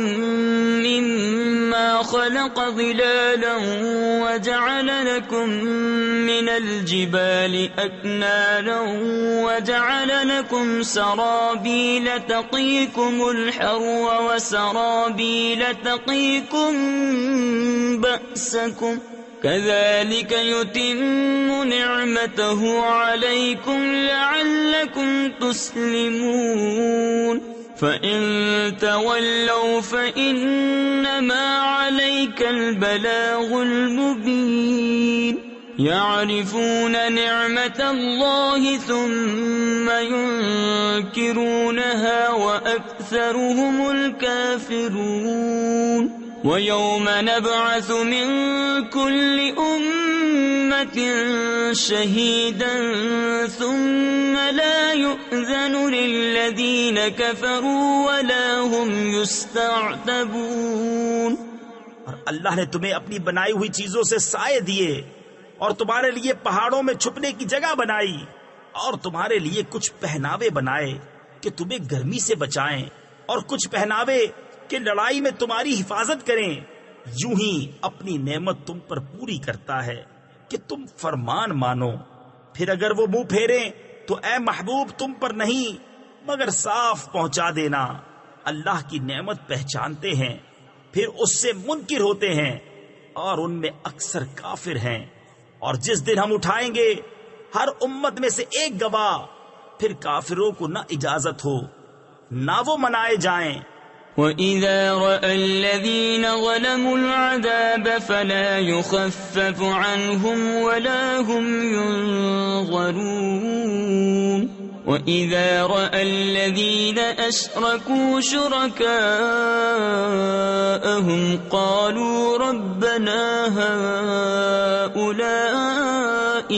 مما خلق ظلالا وجعل لكم من الجبال أكنانا وجعل لكم سرابيل تقيكم الحر وسرابيل تقيكم بأسكم كذلك يتم نعمته عليكم لعلكم تسلمون فإن تولوا فإنما عليك البلاغ المبين يعرفون نعمة الله ثم ينكرونها وأكثرهم الكافرون ويوم نبعث من كل أمة شهيدا ثم لا يؤذن للذين كفروا ولا هم يستعتبون. اور اللہ نے تمہیں اپنی بنائی ہوئی چیزوں سے سائے دیے اور تمہارے لیے پہاڑوں میں چھپنے کی جگہ بنائی اور تمہارے لیے کچھ پہناوے بنائے کہ تمہیں گرمی سے بچائیں اور کچھ پہناوے کہ لڑائی میں تمہاری حفاظت کریں. یوں ہی اپنی نعمت تم پر پوری کرتا ہے کہ تم فرمان مانو. پھر اگر وہ منہ پھیریں تو اے محبوب تم پر نہیں مگر صاف پہنچا دینا. اللہ کی نعمت پہچانتے ہیں پھر اس سے منکر ہوتے ہیں اور ان میں اکثر کافر ہیں. اور جس دن ہم اٹھائیں گے ہر امت میں سے ایک گواہ پھر کافروں کو نہ اجازت ہو نہ وہ منائے جائیں. وَإِذَا رَأَى الَّذِينَ ظَلَمُوا الْعَذَابَ فَلَا يُخَفَّفُ عَنْهُمْ وَلَا هُمْ يُنظَرُونَ وَإِذَا رَأَى الَّذِينَ أَشْرَكُوا شُرَكَاءَهُمْ قَالُوا رَبَّنَا هَؤُلَاءِ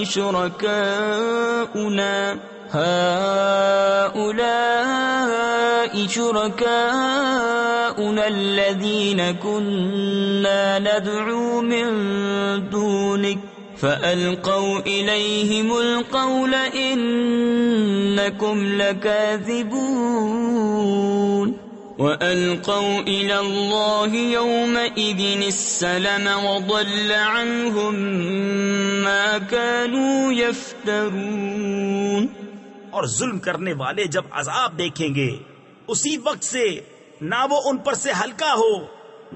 شركاؤنا الذين كنا ندعو من دونك فألقوا إليهم القول إنكم لكاذبون وألقوا إلى الله يومئذ السلم وضل عنهم ما كانوا يفترون. اور ظلم کرنے والے جب عذاب دیکھیں گے اسی وقت سے نہ وہ ان پر سے ہلکا ہو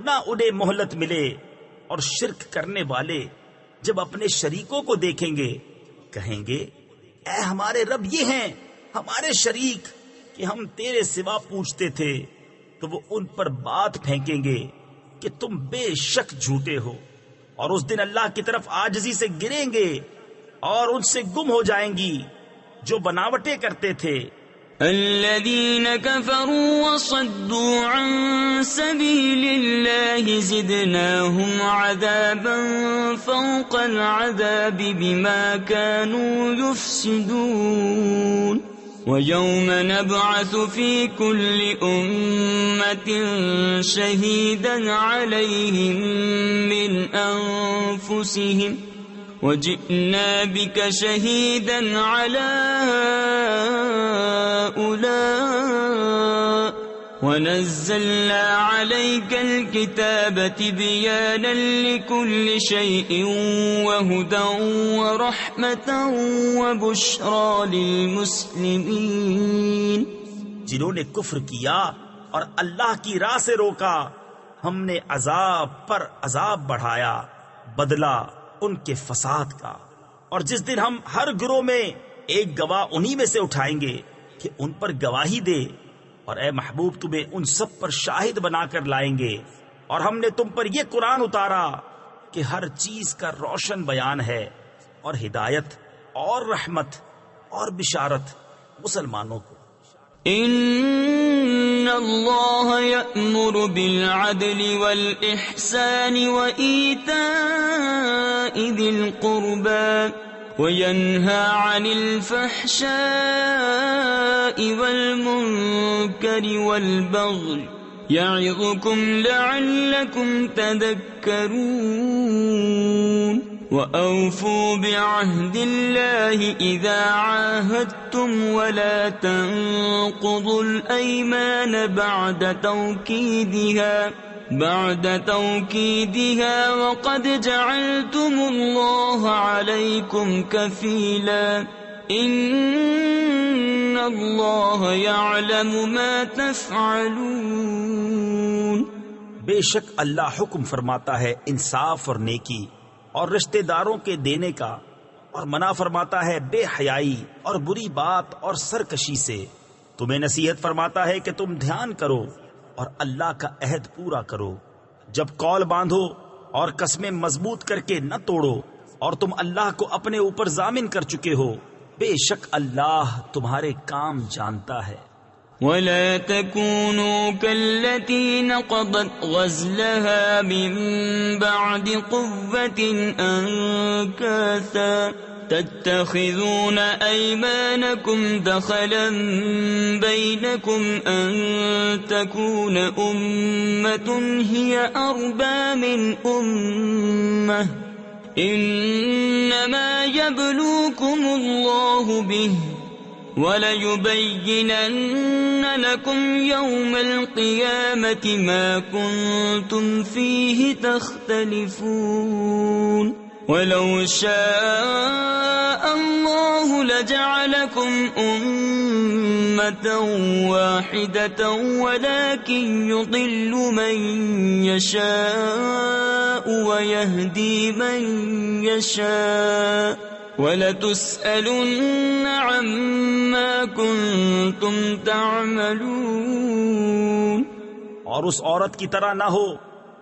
نہ انہیں مہلت ملے. اور شرک کرنے والے جب اپنے شریکوں کو دیکھیں گے کہیں گے اے ہمارے رب یہ ہیں ہمارے شریک کہ ہم تیرے سوا پوچھتے تھے. تو وہ ان پر بات پھینکیں گے کہ تم بے شک جھوٹے ہو. اور اس دن اللہ کی طرف عاجزی سے گریں گے اور ان سے گم ہو جائیں گی جو بناوٹیں کرتے تھے. الذين كفروا وصدوا عن سبيل الله زدناهم عذابا فوق العذاب بما كانوا يفسدون ويوم نبعث في كل أمة شهيدا عليهم من أنفسهم وجئنا بك شهيدا على هؤلاء ونزلنا عليك الكتاب تبيانا لكل شيء وهدى ورحمة وبشرى للمسلمين. جنہوں نے کفر کیا اور اللہ کی راہ سے روکا ہم نے عذاب پر عذاب بڑھایا بدلہ ان کے فساد کا. اور جس دن ہم ہر گروہ میں ایک گواہ انہی میں سے اٹھائیں گے کہ ان پر گواہی دے. اور اے محبوب تمہیں ان سب پر شاہد بنا کر لائیں گے. اور ہم نے تم پر یہ قرآن اتارا کہ ہر چیز کا روشن بیان ہے اور ہدایت اور رحمت اور بشارت مسلمانوں کو. ان اللہ یأمر بالعدل والإحسان وإیتاء ذی القربى وینہا عن الفحشاء والمنکر والبغی یعظکم لعلکم تذکرون. وَأَوْفُوا بِعَهْدِ اللَّهِ إِذَا عَاهَدتُّمْ وَلَا تَنقُضُوا الْأَيْمَانَ بعد توكيدها وقد جعلتم الله عليكم كفيلا إن الله يعلم ما تفعلون۔ بے شک اللہ حکم فرماتا ہے انصاف اور نیکی اور رشتہ داروں کے دینے کا، اور منع فرماتا ہے بے حیائی اور بری بات اور سرکشی سے۔ تمہیں نصیحت فرماتا ہے کہ تم دھیان کرو اور اللہ کا عہد پورا کرو۔ جب قول باندھو اور قسمیں مضبوط کر کے نہ توڑو، اور تم اللہ کو اپنے اوپر ضامن کر چکے ہو، بے شک اللہ تمہارے کام جانتا ہے۔ وَلَا تَكُونُوا كَالَّتِي نَقَضَتْ غَزْلَهَا مِن بَعْدِ قُوَّةٍ أَنكَاثًا تَتَّخِذُونَ أَيْمَانَكُمْ دَخَلًا بَيْنَكُمْ أَن تَكُونَ أُمَّةٌ هِيَ أَرْبَىٰ مِنْ أُمَّةٍ إِنَّمَا يَبْلُوكُمُ اللَّهُ بِهِ وَلَيُبَيِّنَنَّ لَكُمْ يَوْمَ الْقِيَامَةِ مَا كُنتُمْ فِيهِ تَخْتَلِفُونَ وَلَوْ شَاءَ اللَّهُ لَجَعَلَكُمْ أُمَّةً وَاحِدَةً وَلَكِنْ يُضِلُّ مَن يَشَاءُ وَيَهْدِي مَن يَشَاءُ وَلَتُسْأَلُنَّ عَمَّا كُنتُمْ تَعْمَلُونَ۔ اور اس عورت کی طرح نہ ہو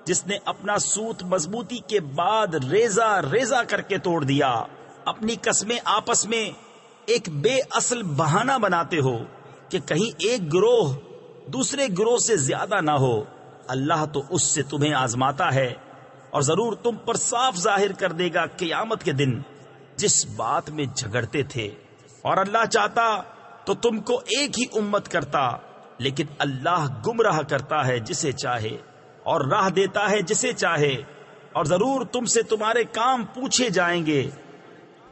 جس نے اپنا سوت مضبوطی کے بعد ریزہ ریزہ کر کے توڑ دیا۔ اپنی قسمیں آپس میں ایک بے اصل بہانہ بناتے ہو کہ کہیں ایک گروہ دوسرے گروہ سے زیادہ نہ ہو۔ اللہ تو اس سے تمہیں آزماتا ہے، اور ضرور تم پر صاف ظاہر کر دے گا قیامت کے دن جس بات میں جھگڑتے تھے۔ اور اللہ چاہتا تو تم کو ایک ہی امت کرتا، لیکن اللہ گمراہ کرتا ہے جسے چاہے اور راہ دیتا ہے جسے چاہے، اور ضرور تم سے تمہارے کام پوچھے جائیں گے۔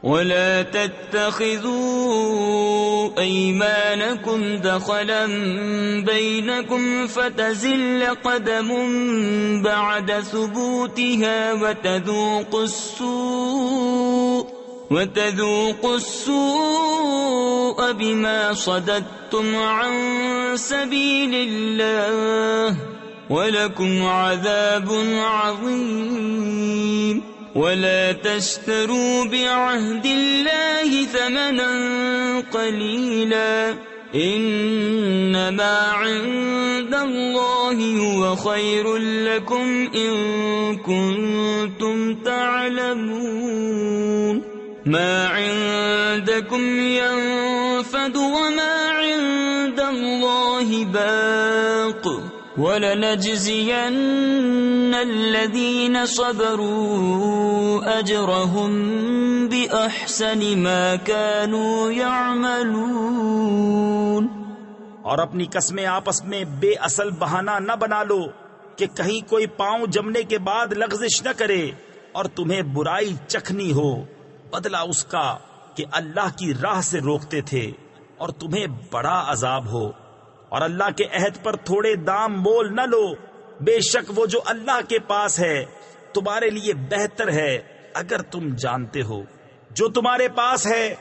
وَلَا تَتَّخِذُوا أَيْمَانَكُمْ دَخَلًا بَيْنَكُمْ فَتَزِلَّ قَدَمٌ بَعْدَ ثُبُوتِهَا وَتَذُوقُوا السُّوءَ بِمَا صَدَدتُّمْ عَن سَبِيلِ اللَّهِ وَلَكُمْ عَذَابٌ عَظِيمٌ۔ وَلَا تَشْتَرُوا بِعَهْدِ اللَّهِ ثَمَنًا قَلِيلًا إِنَّمَا عِندَ اللَّهِ هُوَ خَيْرٌ لَكُمْ إِن كُنتُمْ تَعْلَمُونَ۔ مَا عِندَكُمْ يَنفَدُ وَمَا عِندَ اللَّهِ بَاقٍ وَلَنَجْزِيَنَّ الَّذِينَ صَبَرُوا أَجْرَهُمْ بِأَحْسَنِ مَا كَانُوا يَعْمَلُونَ۔ اور اپنی قسمیں آپس میں بے اصل بہانہ نہ بنا لو کہ کہیں کوئی پاؤں جمنے کے بعد لغزش نہ کرے اور تمہیں برائی چکھنی ہو، بدلہ اس کا کہ اللہ کی راہ سے روکتے تھے اور تمہیں بڑا عذاب ہو۔ اور اللہ کے عہد پر تھوڑے دام مول نہ لو، بے شک وہ جو اللہ کے پاس ہے تمہارے لیے بہتر ہے اگر تم جانتے ہو۔ جو تمہارے پاس ہے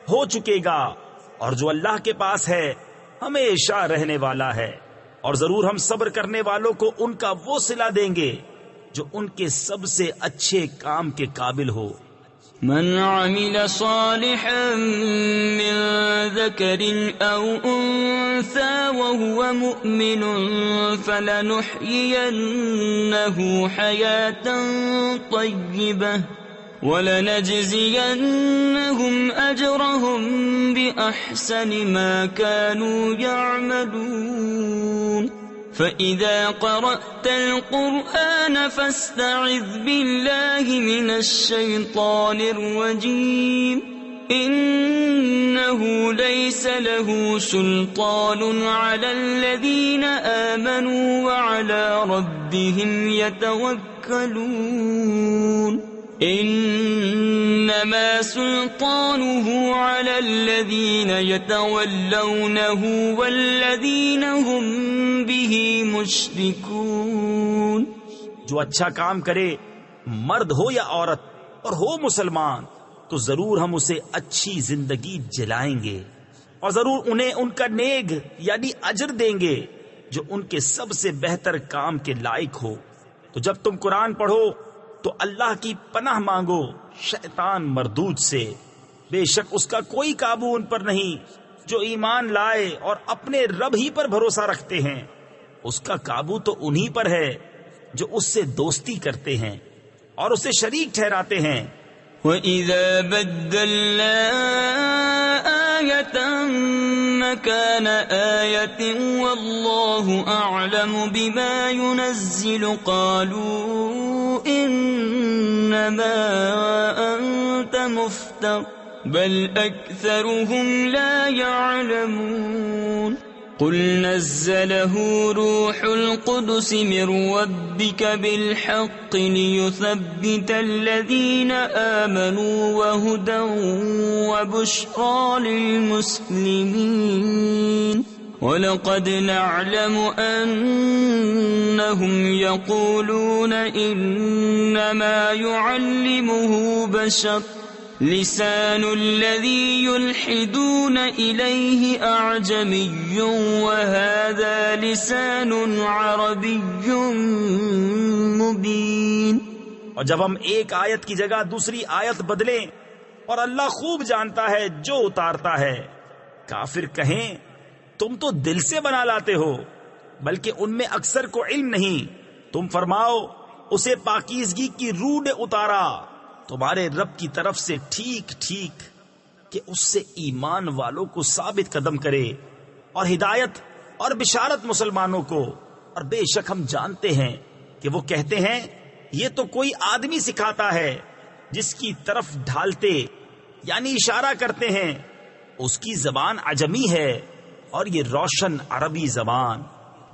ہو چکے گا، اور جو اللہ کے پاس ہے ہمیشہ رہنے والا ہے، اور ضرور ہم صبر کرنے والوں کو ان کا وہ صلہ دیں گے جو ان کے سب سے اچھے کام کے قابل ہو۔ من عمل صالحا من ذكر أو أنثى وهو مؤمن فلنحيينه حياة طيبة وَلَنَجْزِيَنَّهُمْ أَجْرَهُمْ بِأَحْسَنِ مَا كَانُوا يَعْمَلُونَ فَإِذَا قَرَأْتَ الْقُرْآنَ فَاسْتَعِذْ بِاللَّهِ مِنَ الشَّيْطَانِ الرَّجِيمِ إِنَّهُ لَيْسَ لَهُ سُلْطَانٌ عَلَى الَّذِينَ آمَنُوا وَعَلَى رَبِّهِمْ يَتَوَكَّلُونَ إنما سلطانه على الذين يتولونه والذين هم به مشركون. جو اچھا کام کرے مرد ہو یا عورت اور ہو مسلمان تو ضرور ہم اسے اچھی زندگی جلائیں گے اور ضرور انہیں ان کا نیک یعنی اجر دیں گے جو ان کے سب سے بہتر کام کے لائق ہو. تو جب تم قرآن پڑھو تو اللہ کی پناہ مانگو شیطان مردود سے، بے شک اس کا کوئی قابو ان پر نہیں جو ایمان لائے اور اپنے رب ہی پر بھروسہ رکھتے ہیں. اس کا قابو تو انہی پر ہے جو اس سے دوستی کرتے ہیں اور اسے شریک ٹھہراتے ہیں. وَإِذَا بَدَّلْنَا آيَةً مَكَانَ آيَةٍ وَاللَّهُ أَعْلَمُ بِمَا يُنَزِّلُ قَالُوا إِنَّمَا أَنْتَ مُفْتَرٍ بَلْ أَكْثَرُهُمْ لَا يَعْلَمُونَ. قُلْ نَزَّلَهُ رُوحُ الْقُدُسِ مِنْ رَبِّكَ بِالْحَقِّ لِيُثَبِّتَ الَّذِينَ آمَنُوا وَهُدًى وَبُشْرَى لِلْمُسْلِمِينَ. وَلَقَدْ نَعْلَمُ أَنَّهُمْ يَقُولُونَ إِنَّمَا يُعَلِّمُهُ بَشَرٌ لسان الذي يلحدون إليه أعجمي وهذا لسان عربي مبين. اور جب ہم ایک آیت کی جگہ دوسری آیت بدلیں اور اللہ خوب جانتا ہے جو اتارتا ہے. کافر کہیں تم تو دل سے بنا لاتے ہو بلکہ ان میں اکثر کو علم نہیں. تم فرماؤ اسے پاکیزگی کی روح نے اتارا تمہارے رب کی طرف سے ٹھیک ٹھیک کہ اس سے ایمان والوں کو ثابت قدم کرے اور ہدایت اور بشارت مسلمانوں کو. اور بے شک ہم جانتے ہیں کہ وہ کہتے ہیں یہ تو کوئی آدمی سکھاتا ہے جس کی طرف ڈھالتے یعنی اشارہ کرتے ہیں. اس کی زبان عجمی ہے اور یہ روشن عربی زبان.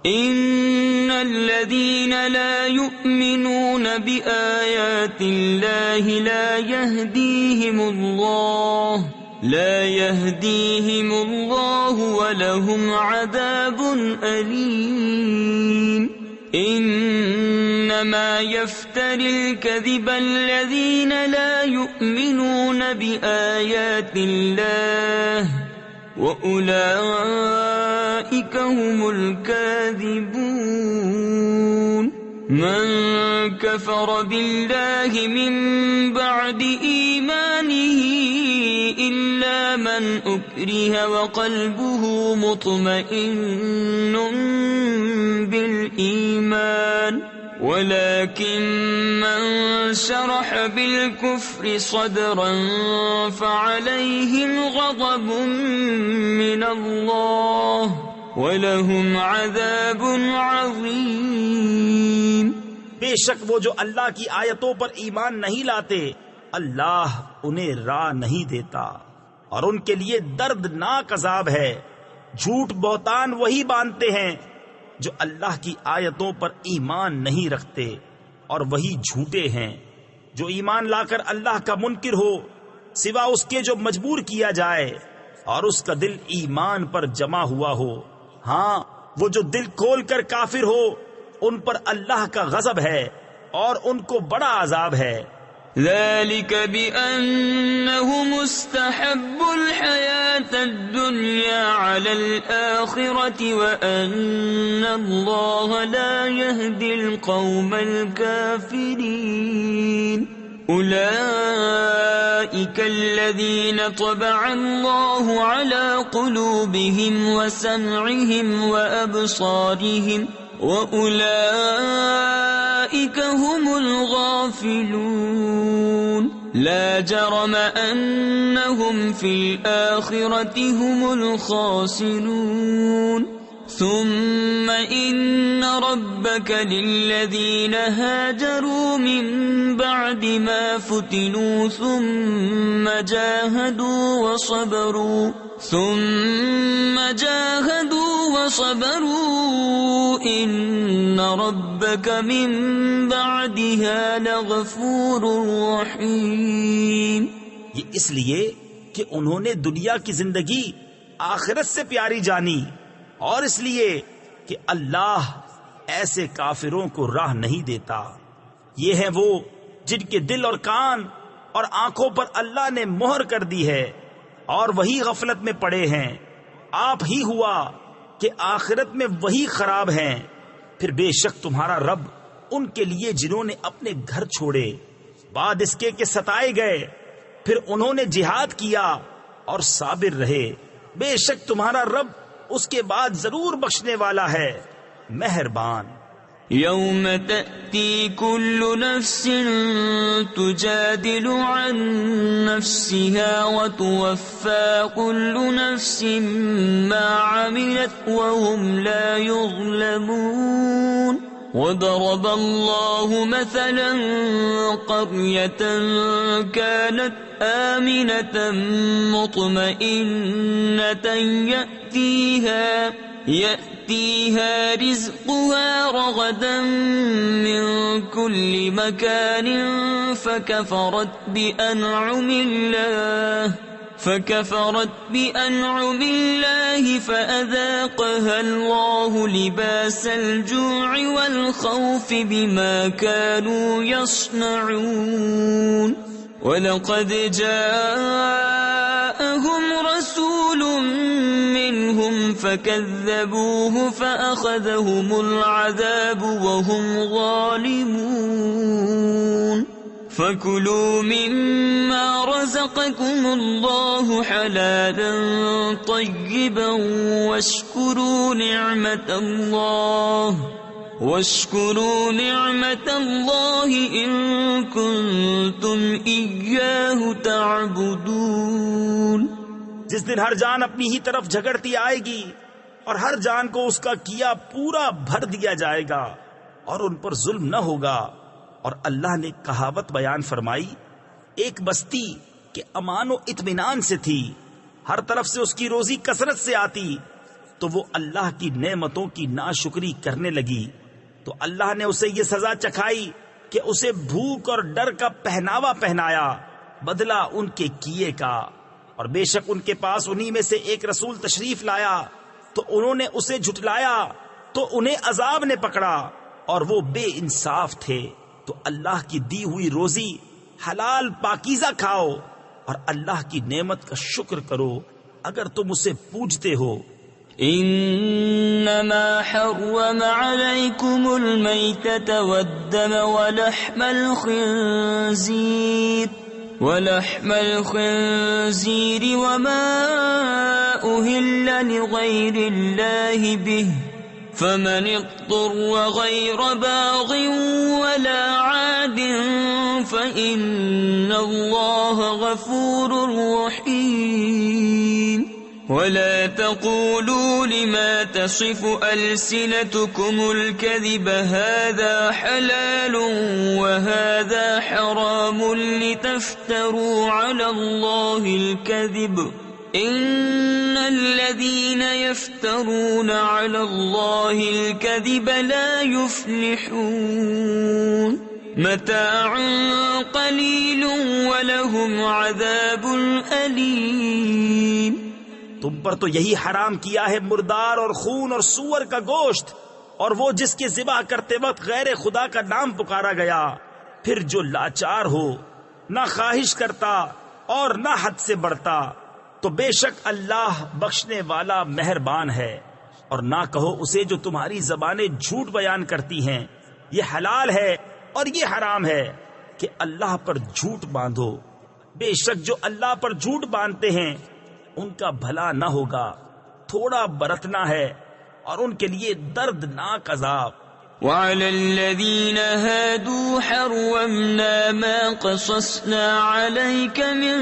ان الذين لا يؤمنون بآيات الله لا يهديهم الله ولهم عذاب أليم. انما يفتري الكذب الذين لا يؤمنون بآيات الله وَأُولَئِكَ هُمُ الْكَاذِبُونَ. مَنْ كَفَرَ بِاللَّهِ مِنْ بَعْدِ إِيمَانِهِ إِلَّا مَنْ أُكْرِهَ وَقَلْبُهُ مُطْمَئِنٌ بِالْإِيمَانِ ولكن من شرح بالكفر صدرا فعليهم غضب من الله ولهم عذاب عظيم. بے شک وہ جو اللہ کی آیتوں پر ایمان نہیں لاتے اللہ انہیں راہ نہیں دیتا اور ان کے لیے دردناک عذاب ہے. جھوٹ بہتان وہی باندھتے ہیں جو اللہ کی آیتوں پر ایمان نہیں رکھتے اور وہی جھوٹے ہیں جو ایمان لا کر اللہ کا منکر ہو سوا اس کے جو مجبور کیا جائے اور اس کا دل ایمان پر جمع ہوا ہو. ہاں وہ جو دل کھول کر کافر ہو ان پر اللہ کا غضب ہے اور ان کو بڑا عذاب ہے. ذلك بأنهم استحبوا الحياة الدنيا على الآخرة وأن الله لا يهدي القوم الكافرين. أولئك الذين طبع الله على قلوبهم وسمعهم وأبصارهم وَأُولَئِكَ هُمُ الْغَافِلُونَ. لَا جَرَمَ أَنَّهُمْ فِي الْآخِرَةِ هُمُ الْخَاسِرُونَ. ثُمَّ إِنَّ رَبَّكَ لِلَّذِينَ هَاجَرُوا مِن بَعْدِ مَا فُتِنُوا ثُمَّ جَاهَدُوا وَصَبَرُوا إِنَّ وَإِنَّ رَبَّكَ مِن بَعْدِهَا لَغَفُورٌ رَّحِيمٌ۔ یہ اس لیے کہ انہوں نے دنیا کی زندگی آخرت سے پیاری جانی، اور اس لیے کہ اللہ ایسے کافروں کو راہ نہیں دیتا۔ یہ ہیں وہ جن کے دل اور کان اور آنکھوں پر اللہ نے مہر کر دی ہے، اور وہی غفلت میں پڑے ہیں۔ آپ ہی ہوا کہ آخرت میں وہی خراب ہیں۔ پھر بے شک تمہارا رب ان کے لیے جنہوں نے اپنے گھر چھوڑے، بعد اس کے کہ ستائے گئے، پھر انہوں نے جہاد کیا اور صابر رہے، بے شک تمہارا رب اس کے بعد ضرور بخشنے والا ہے، مہربان۔ يوم تأتي كل نفس تجادل عن نفسها وتوفى كل نفس ما عملت وهم لا يظلمون وضرب الله مثلا قرية كانت آمنة مطمئنة يأتيها رزقها رغدا من كل مكان فكفرت بأنعم الله فأذاقها الله لباس الجوع والخوف بما كانوا يصنعون وَلَقَدْ جَاءَهُمْ رَسُولٌ مِّنْهُمْ فَكَذَّبُوهُ فَأَخَذَهُمُ الْعَذَابُ وَهُمْ ظَالِمُونَ فَكُلُوا مِمَّا رَزَقَكُمُ اللَّهُ حَلَالًا طَيِّبًا واشكروا نعمة الله إن كنتم إياه تعبدون۔ جس دن ہر جان اپنی ہی طرف جھگڑتی آئے گی اور ہر جان کو اس کا کیا پورا بھر دیا جائے گا اور ان پر ظلم نہ ہوگا۔ اور اللہ نے کہاوت بیان فرمائی، ایک بستی کے امان و اطمینان سے تھی، ہر طرف سے اس کی روزی کثرت سے آتی، تو وہ اللہ کی نعمتوں کی ناشکری کرنے لگی تو اللہ نے اسے یہ سزا چکھائی کہ اسے بھوک اور ڈر کا پہناوا پہنایا، بدلہ ان کے کیے کا۔ اور بے شک ان کے پاس انہی میں سے ایک رسول تشریف لایا تو انہوں نے اسے جھٹلایا تو انہیں عذاب نے پکڑا اور وہ بے انصاف تھے۔ تو اللہ کی دی ہوئی روزی حلال پاکیزہ کھاؤ اور اللہ کی نعمت کا شکر کرو اگر تم اسے پوجتے ہو۔ انما حرم عليكم الميتة والدم ولحم الخنزير وما أهل لغير الله به فمن اضطر غير باغ ولا عاد فإن الله غفور رحيم۔ ولا تقولوا لما تصف ألسنتكم الكذب هذا حلال وهذا حرام لتفتروا على الله الكذب إن الذين يفترون على الله الكذب لا يفلحون۔ متاع قليل ولهم عذاب أليم۔ تم پر تو یہی حرام کیا ہے مردار اور خون اور سور کا گوشت، اور وہ جس کے ذبح کرتے وقت غیر خدا کا نام پکارا گیا، پھر جو لاچار ہو، نہ خواہش کرتا اور نہ حد سے بڑھتا، تو بے شک اللہ بخشنے والا مہربان ہے۔ اور نہ کہو اسے جو تمہاری زبانیں جھوٹ بیان کرتی ہیں، یہ حلال ہے اور یہ حرام ہے کہ اللہ پر جھوٹ باندھو، بے شک جو اللہ پر جھوٹ باندھتے ہیں ان کا بھلا نہ ہوگا، تھوڑا برتنا ہے اور ان کے لیے دردناک عذاب۔ وعلى الذين هادوا حرمنا ما قصصنا عليك من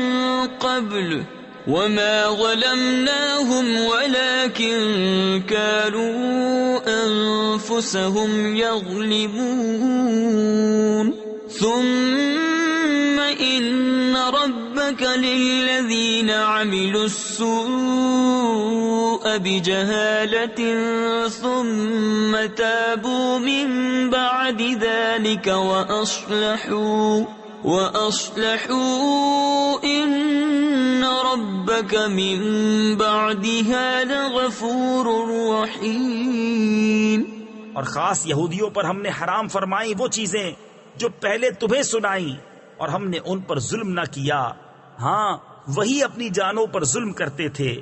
قبل وما ظلمناهم ولكن كانوا أنفسهم يظلمون ثم إن ربك للذين عملوا السوء السوء بجهالة ثم تابوا من بعد ذلك وأصلحوا إن ربك من بعدها لغفور رحيم۔ اور خاص یہودیوں پر ہم نے حرام فرمائی وہ چیزیں جو پہلے تمہیں سنائیں، اور ہم نے ان پر ظلم نہ کیا، ہاں وہی اپنی جانوں پر ظلم کرتے تھے۔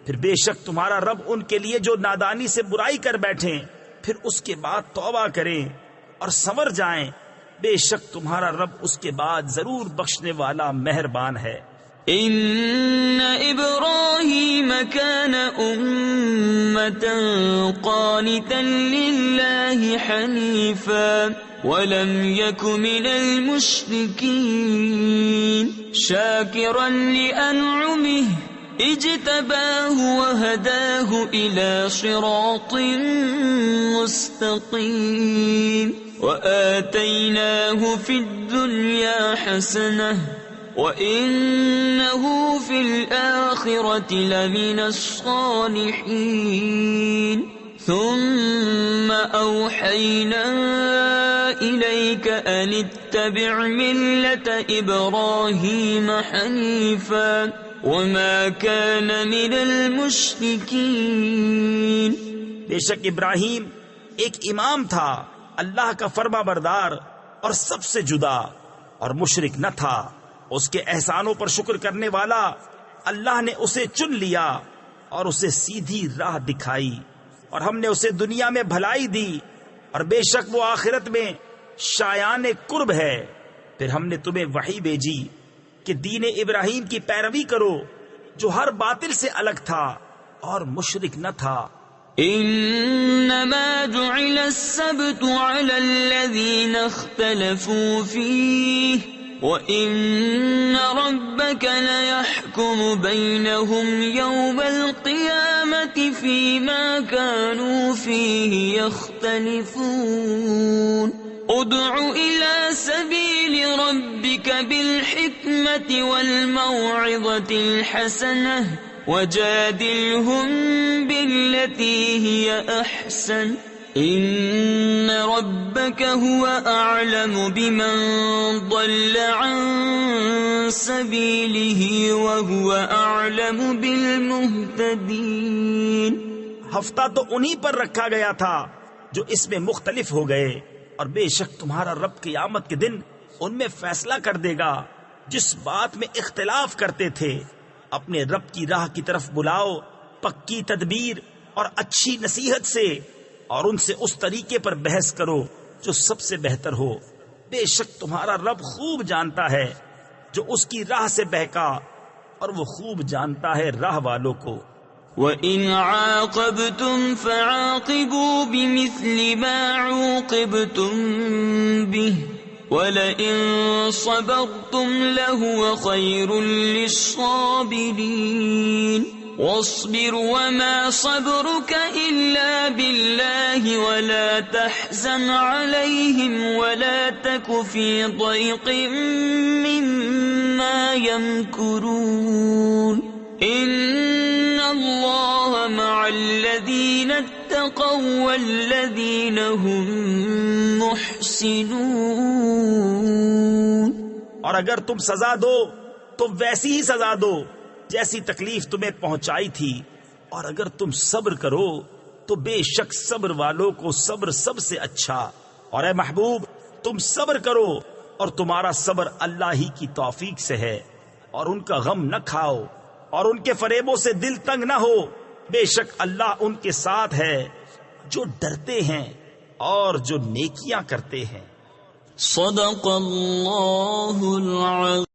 پھر بے شک تمہارا رب ان کے لیے جو نادانی سے برائی کر بیٹھیں پھر اس کے بعد توبہ کریں اور سنور جائیں، بے شک تمہارا رب اس کے بعد ضرور بخشنے والا مہربان ہے۔ ان ابراہیم کان امة قانتا للہ حنیفا ولم یک من المشرکین شاکرا لانعمہ اجتباہ وہداہ الى صراط مستقیم وآتیناہ فی الدنیا حسنہ وَإِنَّهُ فِي الْآخِرَةِ لَمِنَ الصَّالِحِينَ ثُمَّ أَوْحَيْنَا إِلَيْكَ أَنِ اتَّبِعْ مِلَّةَ إِبْرَاهِيمَ حَنِيفًا وَمَا كَانَ مِنَ الْمُشْرِكِينَ۔ بے شک ابراہیم ایک امام تھا، اللہ کا فرما بردار اور سب سے جدا، اور مشرک نہ تھا۔ اس کے احسانوں پر شکر کرنے والا، اللہ نے اسے چن لیا اور اسے سیدھی راہ دکھائی، اور ہم نے اسے دنیا میں بھلائی دی، اور بے شک وہ آخرت میں شایان قرب ہے۔ پھر ہم نے تمہیں وحی بھیجی کہ دین ابراہیم کی پیروی کرو جو ہر باطل سے الگ تھا اور مشرک نہ تھا۔ انما جعل السبت على الذين اختلفوا فيه وَإِنَّ رَبَّكَ لَيَحْكُمُ بَيْنَهُمْ يَوْمَ الْقِيَامَةِ فِيمَا كَانُوا فِيهِ يَخْتَلِفُونَ ادْعُ إِلَى سَبِيلِ رَبِّكَ بِالْحِكْمَةِ وَالْمَوْعِظَةِ الْحَسَنَةِ وَجَادِلْهُمْ بِالَّتِي هِيَ أَحْسَنُ ان ربك هو اعلم بمن ضل عن سبيله وهو اعلم بالمهتدين۔ ہفتہ تو انہی پر رکھا گیا تھا جو اس میں مختلف ہو گئے، اور بے شک تمہارا رب قیامت کے دن ان میں فیصلہ کر دے گا جس بات میں اختلاف کرتے تھے۔ اپنے رب کی راہ کی طرف بلاؤ پکی تدبیر اور اچھی نصیحت سے، اور ان سے اس طریقے پر بحث کرو جو سب سے بہتر ہو۔ بے شک تمہارا رب خوب جانتا ہے جو اس کی راہ سے بہکا، اور وہ خوب جانتا ہے راہ والوں کو۔ وَإِنْ عَاقَبْتُمْ فَعَاقِبُوا بِمِثْلِ مَا عُوقِبْتُمْ بِهِ وَلَئِنْ صَبَرْتُمْ لَهُوَ خَيْرٌ لِلصَّابِرِينَ واصبر وما صبرك إلا بالله ولا تحزن عليهم ولا تك في ضيق مما يمكرون إن الله مع الذين اتقوا والذين هم محسنون۔ اور اگر تم سزا دو تو ویسی ہی سزا دو جیسی تکلیف تمہیں پہنچائی تھی، اور اگر تم صبر کرو تو بے شک صبر والوں کو صبر سب سے اچھا۔ اور اے محبوب تم صبر کرو، اور تمہارا صبر اللہ ہی کی توفیق سے ہے، اور ان کا غم نہ کھاؤ اور ان کے فریبوں سے دل تنگ نہ ہو، بے شک اللہ ان کے ساتھ ہے جو ڈرتے ہیں اور جو نیکیاں کرتے ہیں۔ صدق اللہ العظیم۔